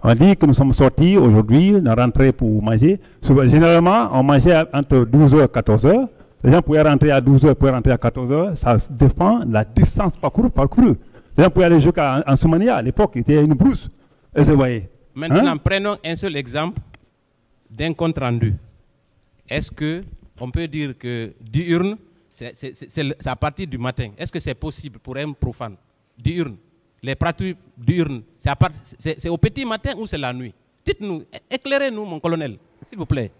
On dit que nous sommes sortis aujourd'hui, on est rentrés pour manger. Généralement, on mangeait entre 12h et 14h. Les gens pouvaient rentrer à 12h, pouvaient rentrer à 14h. Ça dépend de la distance parcourue. Les gens pouvaient aller jusqu'à Soumania. À l'époque, c'était une brousse. Et vous voyez. Maintenant, prenons un seul exemple d'un compte rendu. Est-ce qu'on peut dire que diurne, c'est à partir du matin? Est-ce que c'est possible pour un profane? Diurne, les pratiques diurnes, c'est au petit matin ou c'est la nuit? Dites-nous, éclairez-nous, mon colonel, s'il vous plaît.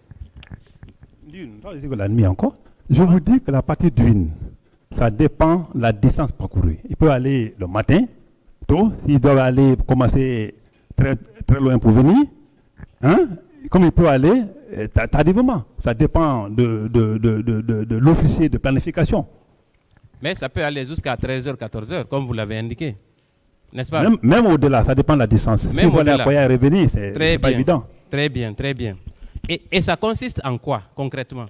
Diurne, je dis que la nuit encore. Je vous dis que la partie diurne, ça dépend de la distance parcourue. Il peut aller le matin, tôt, s'il doit aller commencer très, très loin pour venir, comme il peut aller tardivement. Ça dépend de l'officier de planification. Mais ça peut aller jusqu'à 13h, 14h, comme vous l'avez indiqué. N'est-ce pas? Même au-delà, ça dépend de la distance. Si vous voulez à revenir, c'est pas évident. Très bien, très bien. Et ça consiste en quoi, concrètement?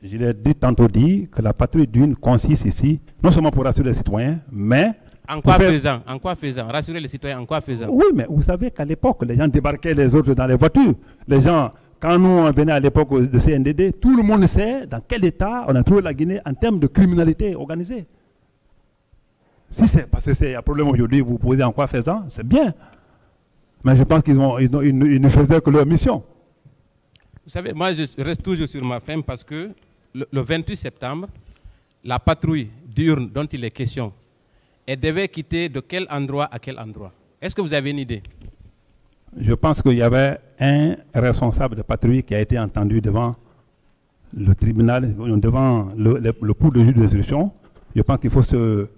Je l'ai tantôt dit que la patrouille d'une consiste ici, non seulement pour rassurer les citoyens, mais... En quoi faisant? En quoi faisant? Rassurer les citoyens, en quoi faisant? Oui, mais vous savez qu'à l'époque, les gens débarquaient les autres dans les voitures. Les gens, quand nous on venait à l'époque de CNDD, tout le monde sait dans quel état on a trouvé la Guinée en termes de criminalité organisée. Si c'est parce que c'est un problème aujourd'hui, vous posez en quoi faisant, c'est bien. Mais je pense qu'ils ne faisaient que leur mission. Vous savez, moi je reste toujours sur ma faim parce que le 28 septembre, la patrouille diurne dont il est question, elle devait quitter de quel endroit à quel endroit? Est-ce que vous avez une idée? Je pense qu'il y avait un responsable de patrouille qui a été entendu devant le tribunal, devant le pouls de juge d'instruction. Je pense qu'il faut se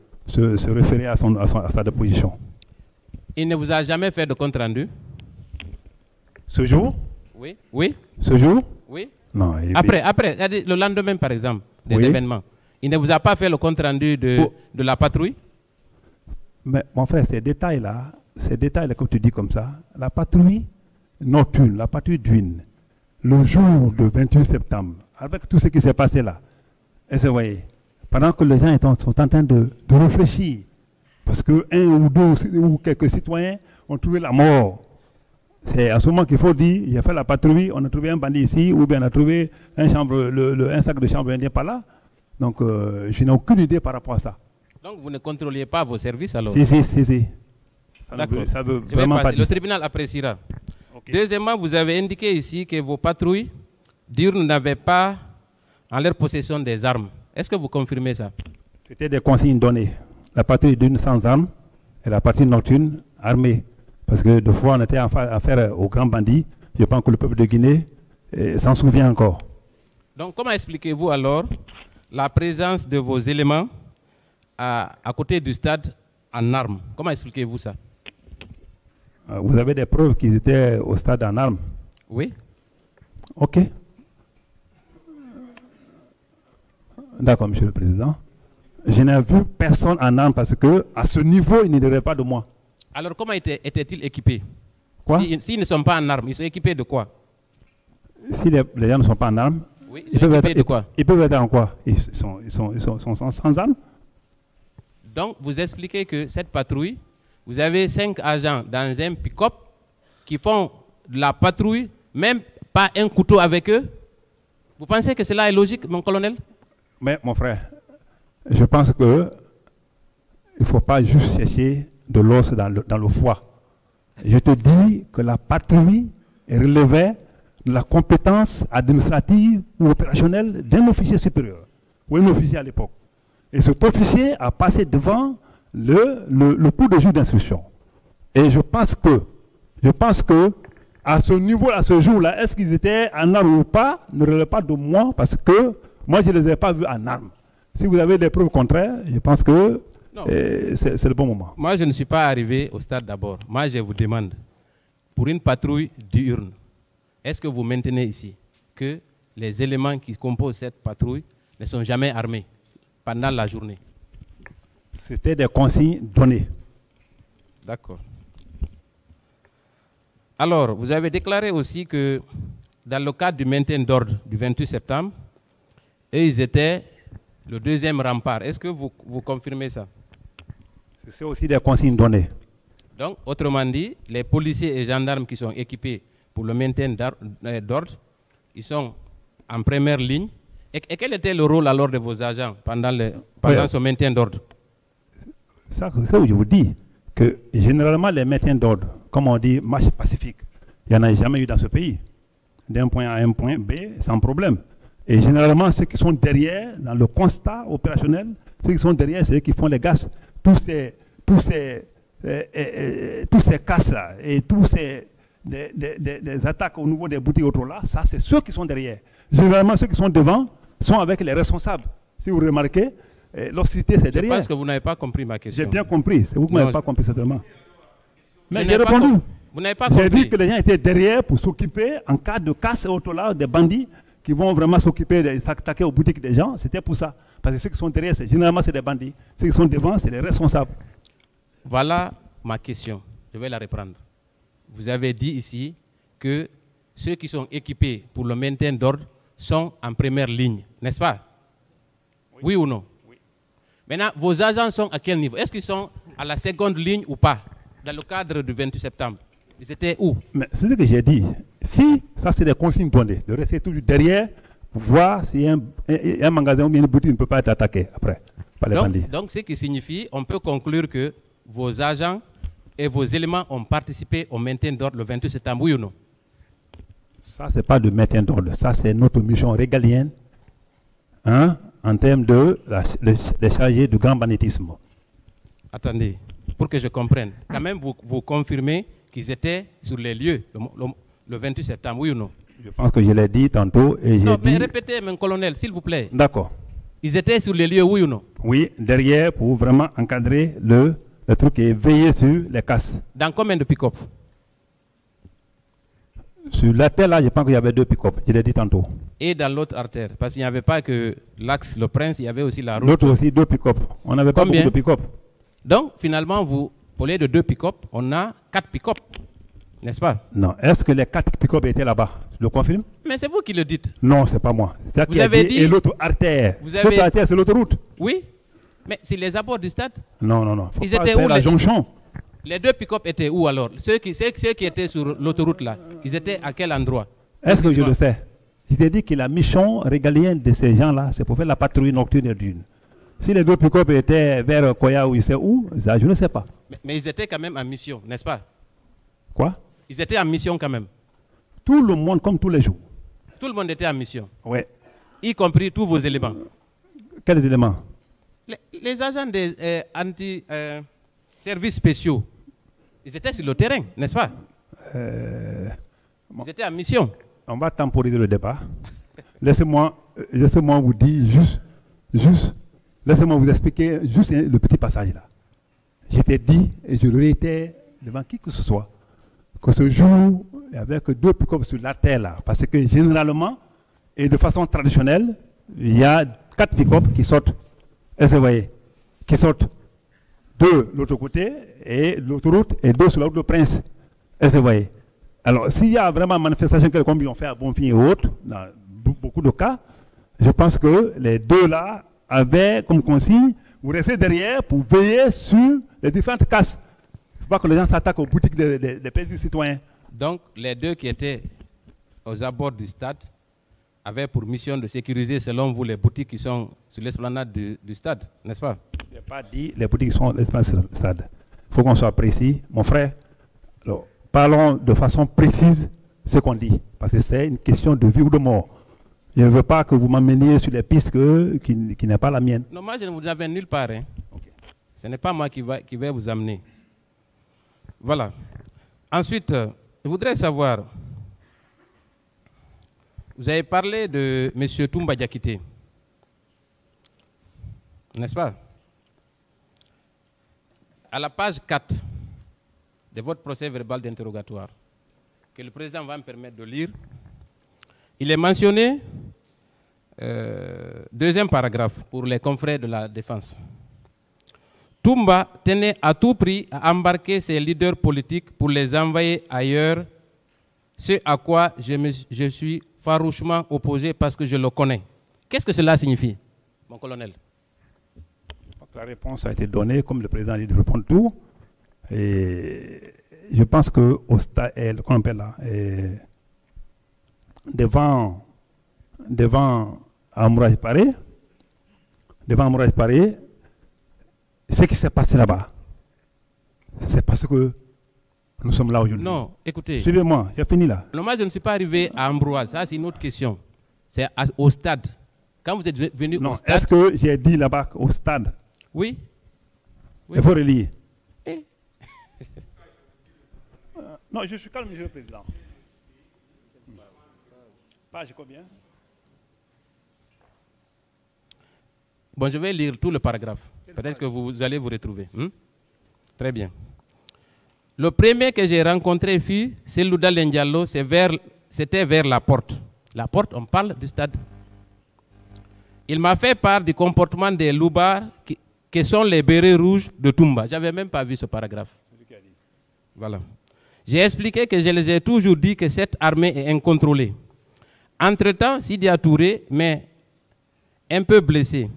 référer à sa déposition. Il ne vous a jamais fait de compte rendu? Ce jour? Oui. Oui. Ce jour? Oui. Non. Après, le lendemain, par exemple, des événements, il ne vous a pas fait le compte rendu de la patrouille? Mais mon frère, ces détails-là, comme tu dis comme ça, la patrouille nocturne, la patrouille d'huile, le jour du 28 septembre, avec tout ce qui s'est passé là, et vous voyez, pendant que les gens sont en train de réfléchir, parce que un ou deux ou quelques citoyens ont trouvé la mort, c'est à ce moment qu'il faut dire, j'ai fait la patrouille, on a trouvé un bandit ici, ou bien on a trouvé un sac de chambre indien par là. Donc, je n'ai aucune idée par rapport à ça. Donc, vous ne contrôliez pas vos services alors? Si. D'accord. Ça veut vraiment pas dire. Le tribunal appréciera. Okay. Deuxièmement, vous avez indiqué ici que vos patrouilles diurnes n'avaient pas en leur possession des armes. Est-ce que vous confirmez ça? C'était des consignes données. La patrouille diurne sans armes et la patrouille nocturne armée. Parce que deux fois, on était affaire aux grands bandits. Je pense que le peuple de Guinée s'en souvient encore. Donc, comment expliquez-vous alors la présence de vos éléments à côté du stade en armes? Comment expliquez-vous ça? Vous avez des preuves qu'ils étaient au stade en armes? Oui. Ok. D'accord, Monsieur le Président. Je n'ai vu personne en armes parce qu'à ce niveau, il n'y aurait pas de moi. Alors, comment étaient-ils équipés? Quoi? S'ils ne sont pas en armes, ils sont équipés de quoi? Si les gens ne sont pas en armes, oui, ils sont équipés de quoi? Ils peuvent être en quoi? Ils sont sans armes. Donc, vous expliquez que cette patrouille, vous avez 5 agents dans un pick-up qui font de la patrouille, même pas un couteau avec eux. Vous pensez que cela est logique, mon colonel? Mais, mon frère, je pense qu'il ne faut pas juste chercher de l'os dans le foie. Je te dis que la patrouille relevait de la compétence administrative ou opérationnelle d'un officier supérieur, ou un officier à l'époque. Et cet officier a passé devant le pouls de juge d'instruction. Et je pense que à ce niveau, à ce jour-là, est-ce qu'ils étaient en armes ou pas, ne relève pas de moi, parce que moi, je ne les ai pas vus en armes. Si vous avez des preuves contraires, je pense que c'est le bon moment. Moi, je ne suis pas arrivé au stade d'abord. Moi, je vous demande, pour une patrouille diurne, est-ce que vous maintenez ici que les éléments qui composent cette patrouille ne sont jamais armés pendant la journée? C'était des consignes données. D'accord. Alors, vous avez déclaré aussi que dans le cadre du maintien d'ordre du 28 septembre, eux, ils étaient le deuxième rempart. Est-ce que vous confirmez ça? C'est aussi des consignes données. Donc, autrement dit, les policiers et gendarmes qui sont équipés pour le maintien d'ordre, ils sont en première ligne. Et quel était le rôle alors de vos agents pendant ce maintien d'ordre? C'est ça où je vous dis que généralement les maintiens d'ordre, comme on dit, marche pacifique, il n'y en a jamais eu dans ce pays. D'un point A à un point B, sans problème. Et généralement, ceux qui sont derrière, dans le constat opérationnel, ceux qui sont derrière, c'est eux qui font les gaz. Tous ces casses-là et tous ces des attaques au niveau des boutiques autres là, ça c'est ceux qui sont derrière. Généralement, ceux qui sont devant sont avec les responsables. Si vous remarquez, l'hostilité c'est derrière. Je pense que vous n'avez pas compris ma question. J'ai bien compris, c'est vous qui n'avez pas compris certainement. Mais j'ai répondu. répondu. Vous n'avez pas compris. J'ai dit que les gens étaient derrière pour s'occuper, en cas de casse et autres là, des bandits qui vont vraiment s'occuper de s'attaquer aux boutiques des gens. C'était pour ça. Parce que ceux qui sont derrière, généralement c'est des bandits. Ceux qui sont devant, c'est les responsables. Voilà ma question. Je vais la reprendre. Vous avez dit ici que ceux qui sont équipés pour le maintien d'ordre sont en première ligne, n'est-ce pas? Oui ou non? Oui. Maintenant, vos agents sont à quel niveau? Est-ce qu'ils sont à la seconde ligne ou pas? Dans le cadre du 28 septembre, ils étaient où? Mais c'est ce que j'ai dit. Si ça c'est des consignes données, de rester toujours derrière, voir si un magasin ou une boutique ne peut pas être attaqué après par les bandits. Donc, ce qui signifie, on peut conclure que vos agents et vos éléments ont participé au maintien d'ordre le 28 septembre, oui ou non? Ça, ce n'est pas de maintien d'ordre. Ça, c'est notre mission régalienne en termes de charger du grand banditisme. Attendez, pour que je comprenne. Quand même, vous confirmez qu'ils étaient sur les lieux le 28 septembre, oui ou non? Je pense que je l'ai dit tantôt. Non, mais répétez, mon colonel, s'il vous plaît. D'accord. Ils étaient sur les lieux, oui ou non? Oui, derrière, pour vraiment encadrer le truc et veiller sur les casses. Dans combien de pick-up? Sur l'artère, là, je pense qu'il y avait 2 pick-up. Je l'ai dit tantôt. Et dans l'autre artère? Parce qu'il n'y avait pas que l'axe Le Prince, il y avait aussi la route. L'autre aussi, 2 pick-up. On n'avait pas beaucoup de pick-up. Donc, finalement, au lieu de 2 pick-up, on a 4 pick-up. N'est-ce pas? Non. Est-ce que les 4 pick-up étaient là-bas? Je le confirme? Mais c'est vous qui le dites. Non, c'est pas moi. C'est ça qui a dit. Et l'autre artère. L'autre artère, c'est l'autoroute. Oui. Mais c'est les abords du stade? Non, non, non. Ils étaient où, la jonction. Les 2 pick-up étaient où alors? Ceux qui étaient sur l'autoroute là, ils étaient à quel endroit? Est-ce que je le sais? Je t'ai dit que la mission régalienne de ces gens-là, c'est pour faire la patrouille nocturne d'une. Si les 2 pick-up étaient vers Koya ou je sais où, ça, je ne sais pas. Mais ils étaient quand même en mission, n'est-ce pas? Quoi? Ils étaient en mission quand même. Tout le monde, comme tous les jours. Tout le monde était en mission? Oui. Y compris tous vos éléments? Quels éléments? Les agents des anti-services spéciaux, ils étaient sur le terrain, n'est-ce pas? Ils étaient en mission. On va temporiser le débat. Laissez-moi vous dire juste, laissez-moi vous expliquer juste le petit passage là. Je t'ai dit, et je le réitère devant qui que ce soit, que ce jour, il n'y avait que 2 pick-up sur la terre là. Parce que généralement, et de façon traditionnelle, il y a 4 pick-up qui sortent. Est-ce que vous voyez? Qui sortent 2 de l'autre côté, et l'autoroute, et 2 sur la route de Prince. Est-ce que vous voyez? Alors, s'il y a vraiment manifestation comme ils ont fait à Bonfim et autres, dans beaucoup de cas, je pense que les 2 là avaient comme consigne, vous restez derrière pour veiller sur les différentes casses. Il ne faut pas que les gens s'attaquent aux boutiques des pays citoyens. Donc, les 2 qui étaient aux abords du stade avaient pour mission de sécuriser, selon vous, les boutiques qui sont sur l'esplanade du stade, n'est-ce pas? Je n'ai pas dit les boutiques qui sont sur l'esplanade du stade. Il faut qu'on soit précis. Mon frère, alors, parlons de façon précise ce qu'on dit, parce que c'est une question de vie ou de mort. Je ne veux pas que vous m'emmeniez sur les pistes qui n'est pas la mienne. Non, moi je ne vous amène nulle part. Hein. Okay. Ce n'est pas moi qui vais vous amener. Voilà. Ensuite, je voudrais savoir, vous avez parlé de M. Toumba Diakité, n'est-ce pas? À la page 4 de votre procès verbal d'interrogatoire, que le président va me permettre de lire, il est mentionné, 2e paragraphe pour les confrères de la défense. Toumba tenait à tout prix à embarquer ses leaders politiques pour les envoyer ailleurs ce à quoi je suis farouchement opposé parce que je le connais. Qu'est-ce que cela signifie, mon colonel? La réponse a été donnée, comme le président a dit de répondre tout. Et je pense qu'au stade, qu'on appelle là, devant Amourage Paré, ce qui s'est passé là-bas, c'est parce que nous sommes là aujourd'hui. Non, écoutez. Suivez-moi, j'ai fini là. Non, moi je ne suis pas arrivé à Ambroise, ça c'est une autre question. C'est au stade. Quand vous êtes venu au stade... Est-ce que j'ai dit là-bas au stade? Oui. Il faut relier. Non, je suis calme, monsieur le président. Page combien? Bon, je vais lire tout le paragraphe. Peut-être que vous allez vous retrouver. Très bien. Le premier que j'ai rencontré fut Selouda Lendiallo, c'était vers la porte. La porte, on parle du stade. Il m'a fait part du comportement des loupards qui sont les bérets rouges de Toumba. Je n'avais même pas vu ce paragraphe. Voilà. J'ai expliqué que je les ai toujours dit que cette armée est incontrôlée. Entre-temps, Sidia Touré, mais un peu blessé,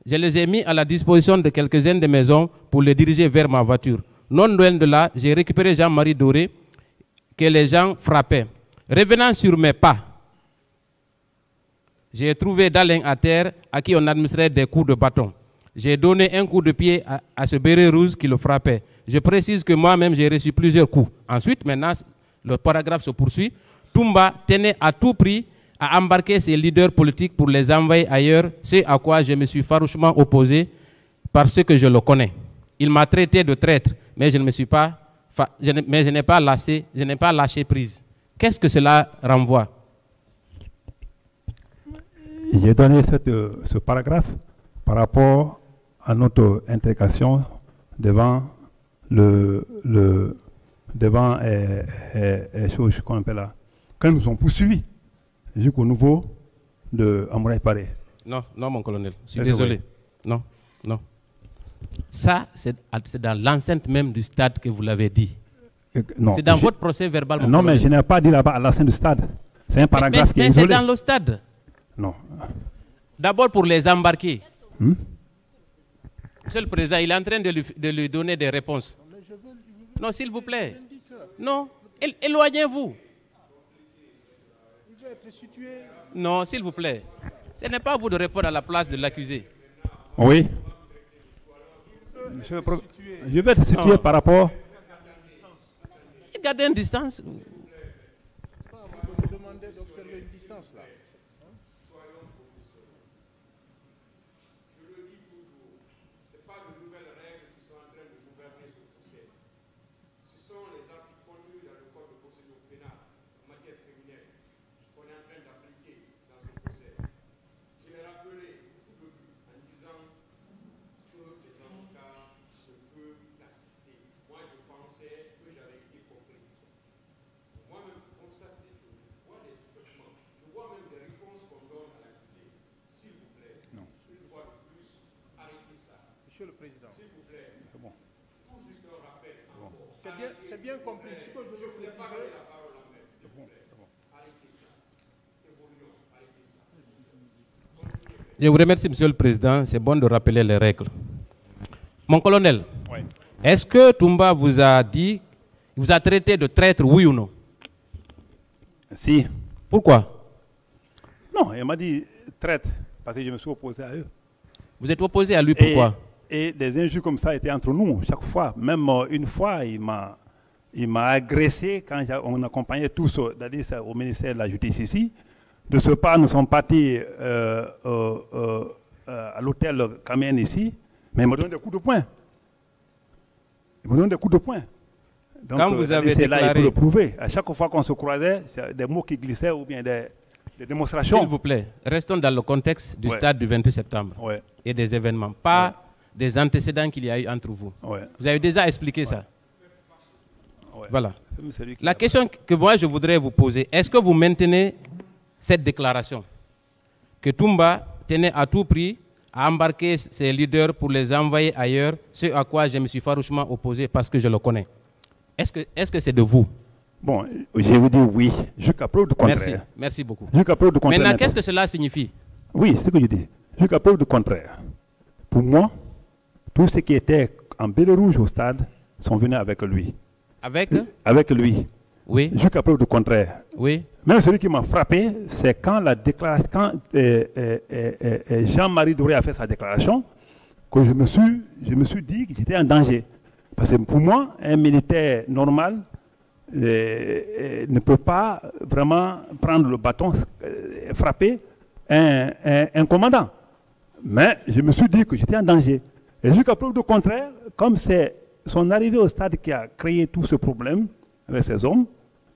je les ai mis à la disposition de quelques-unes de maisons pour les diriger vers ma voiture. Non loin de là, j'ai récupéré Jean-Marie Doré, que les gens frappaient. Revenant sur mes pas, j'ai trouvé Dalin à terre, à qui on administrait des coups de bâton. J'ai donné un coup de pied à ce béret rouge qui le frappait. Je précise que moi-même, j'ai reçu plusieurs coups. Ensuite, maintenant, le paragraphe se poursuit. Toumba tenait à tout prix à embarquer ses leaders politiques pour les envoyer ailleurs, ce à quoi je me suis farouchement opposé parce que je le connais. Il m'a traité de traître, mais je n'ai pas lâché prise. Qu'est-ce que cela renvoie? J'ai donné ce paragraphe par rapport à notre intégration devant choses qu'on appelle là. Quand nous ont poursuivis jusqu'au niveau de Amourage Paré. Non, mon colonel, je suis désolé. Non. Ça, c'est dans l'enceinte même du stade que vous l'avez dit. C'est dans votre procès verbal. Non, mais je n'ai pas dit là-bas à l'enceinte du stade. C'est un paragraphe qui est isolé. Mais c'est dans le stade. Non. D'abord pour les embarquer. Monsieur le Président, il est en train de lui donner des réponses. Non, s'il vous plaît. Non, éloignez-vous. Non, s'il vous plaît. Ce n'est pas à vous de répondre à la place de l'accusé. Oui. Monsieur, je vais te situer par rapport... Gardez une distance. Vous demandez d'observer une distance là. Monsieur le Président, s'il vous plaît, bon. Tout juste un rappel. Bon. C'est bien compris. Ce que je veux préciser, c'est bon. Arrêtez ça. Évoluons. Arrêtez ça. Je vous remercie, Monsieur le Président. C'est bon de rappeler les règles. Mon colonel, oui. Est-ce que Toumba vous a traité de traître, oui ou non? Si. Pourquoi? Non, il m'a dit traître, parce que je me suis opposé à eux. Vous êtes opposé à lui, pourquoi? Et des injures comme ça étaient entre nous, chaque fois. Même une fois, il m'a agressé quand on accompagnait tous au ministère de la Justice ici. De ce pas, nous sommes partis à l'hôtel Kamien ici, mais il m'a donné des coups de poing. Donc, quand vous avez c'est déclaré... là, il peut le prouver. À chaque fois qu'on se croisait, des mots qui glissaient ou bien des démonstrations. S'il vous plaît, restons dans le contexte du stade du 28 septembre et des événements, pas des antécédents qu'il y a eu entre vous. Vous avez déjà expliqué ça. Voilà. La question que moi je voudrais vous poser, est-ce que vous maintenez cette déclaration que Toumba tenait à tout prix à embarquer ses leaders pour les envoyer ailleurs, ce à quoi je me suis farouchement opposé parce que je le connais? Est-ce que c'est de vous? Bon, je vous dis oui, jusqu'à preuve du contraire. Merci, merci beaucoup. Jusqu'à preuve du contraire. Maintenant, qu'est-ce que cela signifie? Oui, c'est ce que je dis. Jusqu'à preuve du contraire. Pour moi, tous ceux qui étaient en bleu rouge au stade sont venus avec lui. Avec? Avec lui. Oui. Jusqu'à preuve du contraire. Oui. Même celui qui m'a frappé, c'est quand la déclaration, quand Jean-Marie Doré a fait sa déclaration, que je me suis dit que j'étais en danger. Parce que pour moi, un militaire normal ne peut pas vraiment prendre le bâton et frapper un commandant. Mais je me suis dit que j'étais en danger. Et jusqu'à preuve du contraire, comme c'est son arrivée au stade qui a créé tout ce problème avec ces hommes,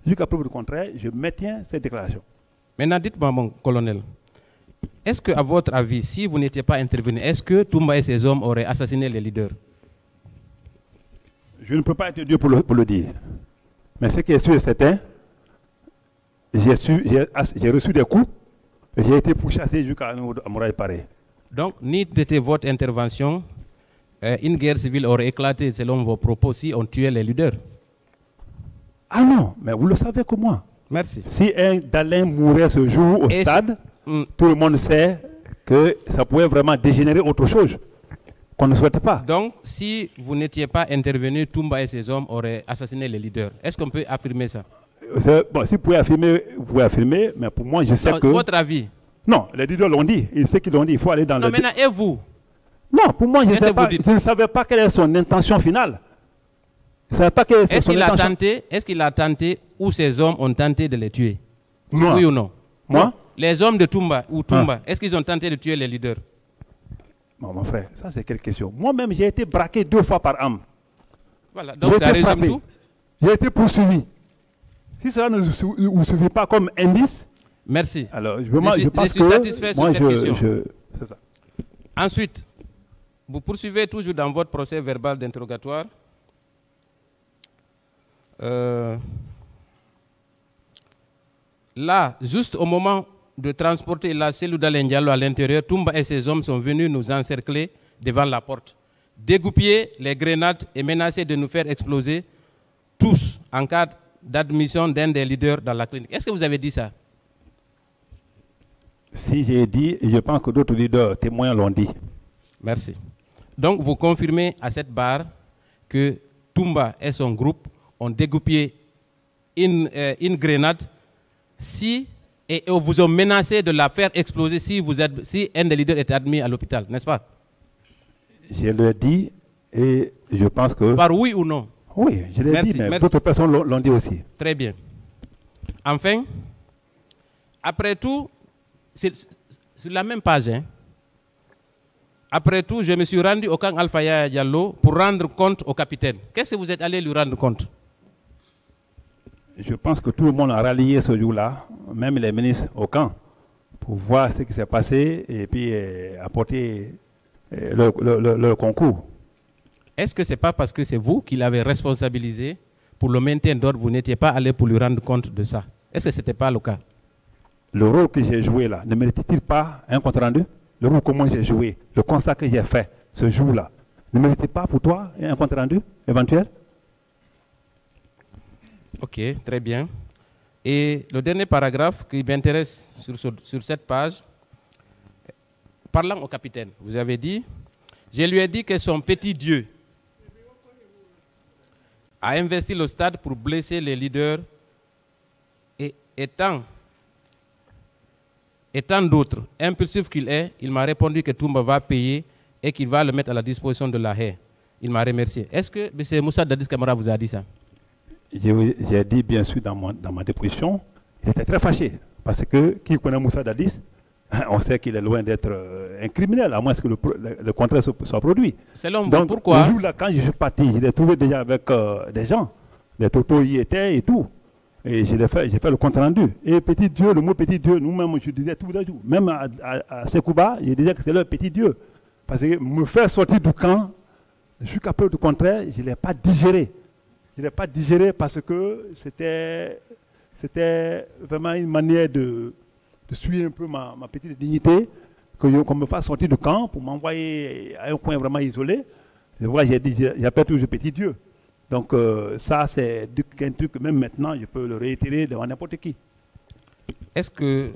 jusqu'à preuve du contraire, je maintiens cette déclaration. Maintenant, dites-moi, mon colonel, est-ce qu'à votre avis, si vous n'étiez pas intervenu, est-ce que Toumba et ses hommes auraient assassiné les leaders? Je ne peux pas être Dieu pour le dire. Mais ce qui est sûr et certain, j'ai reçu des coups et j'ai été pourchassé jusqu'à Mouraï Paré. Donc, ni n'était votre intervention, une guerre civile aurait éclaté selon vos propos si on tuait les leaders. Ah non, mais vous le savez comme moi. Merci. Si un Dalin mourait ce jour au stade, tout le monde sait que ça pouvait vraiment dégénérer autre chose qu'on ne souhaite pas. Donc, si vous n'étiez pas intervenu, Toumba et ses hommes auraient assassiné les leaders. Est-ce qu'on peut affirmer ça? Bon, si vous pouvez affirmer, mais pour moi, je sais non, que... Votre avis? Non, les leaders l'ont dit. Ils savent qu'ils l'ont dit. Il faut aller dans non, maintenant, et vous? Non, pour moi, je ne savais pas quelle est son intention finale. Je ne savais pas quelle est son intention. Est-ce qu'il a tenté ou ses hommes ont tenté de les tuer? Moi. Oui ou non? Moi? Non. Les hommes de Toumba ou Toumba, est-ce qu'ils ont tenté de tuer les leaders? Non, mon frère, ça c'est quelle question. Moi-même, j'ai été braqué 2 fois par arme. Voilà, donc ça résume tout. J'ai été poursuivi. Si cela ne vous suffit pas comme indice... Merci. Alors, je suis satisfait sur cette question. C'est ça. Ensuite, vous poursuivez toujours dans votre procès verbal d'interrogatoire. Là, juste au moment de transporter la cellule d'Alendialo à l'intérieur, Toumba et ses hommes sont venus nous encercler devant la porte, dégoupiller les grenades et menacer de nous faire exploser tous en cas d'admission d'un des leaders dans la clinique. Est-ce que vous avez dit ça? Si j'ai dit, et je pense que d'autres leaders témoins l'ont dit. Merci. Donc, vous confirmez à cette barre que Toumba et son groupe ont dégoupillé une grenade et vous ont menacé de la faire exploser si un des leaders est admis à l'hôpital, n'est-ce pas? Je l'ai dit et je pense que... Par oui ou non? Oui, je l'ai dit, mais d'autres personnes l'ont dit aussi. Très bien. Enfin, après tout, sur la même page, hein, après tout, je me suis rendu au camp Alpha Yaya Diallo pour rendre compte au capitaine. Qu'est-ce que vous êtes allé lui rendre compte? Je pense que tout le monde a rallié ce jour-là, même les ministres au camp, pour voir ce qui s'est passé et puis apporter le concours. Est-ce que ce n'est pas parce que c'est vous qui l'avez responsabilisé pour le maintien d'ordre, vous n'étiez pas allé pour lui rendre compte de ça? Est-ce que ce n'était pas le cas? Le rôle que j'ai joué là, ne mérite-t-il pas un compte rendu? Le rôle comment j'ai joué, le constat que j'ai fait ce jour-là, ne mérite pas pour toi un compte rendu éventuel? Ok, très bien. Et le dernier paragraphe qui m'intéresse sur cette page, parlant au capitaine, vous avez dit, je lui ai dit que son petit Dieu a investi le stade pour blesser les leaders et étant d'autres, impulsif qu'il est, il m'a répondu que Toumba va payer et qu'il va le mettre à la disposition de la haie. Il m'a remercié. Est-ce que M. Moussa Dadis Camara vous a dit ça? J'ai dit bien sûr dans ma déposition, il était très fâché. Parce que qui connaît Moussa Dadis, on sait qu'il est loin d'être un criminel, à moins que le contraire soit produit. Selon vous, pourquoi? Le jour-là, quand je suis parti, je l'ai trouvé déjà avec des gens. Les totos y étaient et tout. Et j'ai fait le compte rendu. Et petit Dieu, le mot petit Dieu, nous-mêmes, je disais tout le jour. Même à Sekouba, je disais que c'était le petit Dieu. Parce que me faire sortir du camp, jusqu'à peu du contraire, je ne l'ai pas digéré. Je ne l'ai pas digéré parce que c'était vraiment une manière de suivre un peu ma petite dignité, qu'on me fasse sortir du camp pour m'envoyer à un coin vraiment isolé. J'ai dit, j'appelle toujours petit Dieu. Donc ça, c'est un truc que même maintenant, je peux le réitérer devant n'importe qui. Est-ce que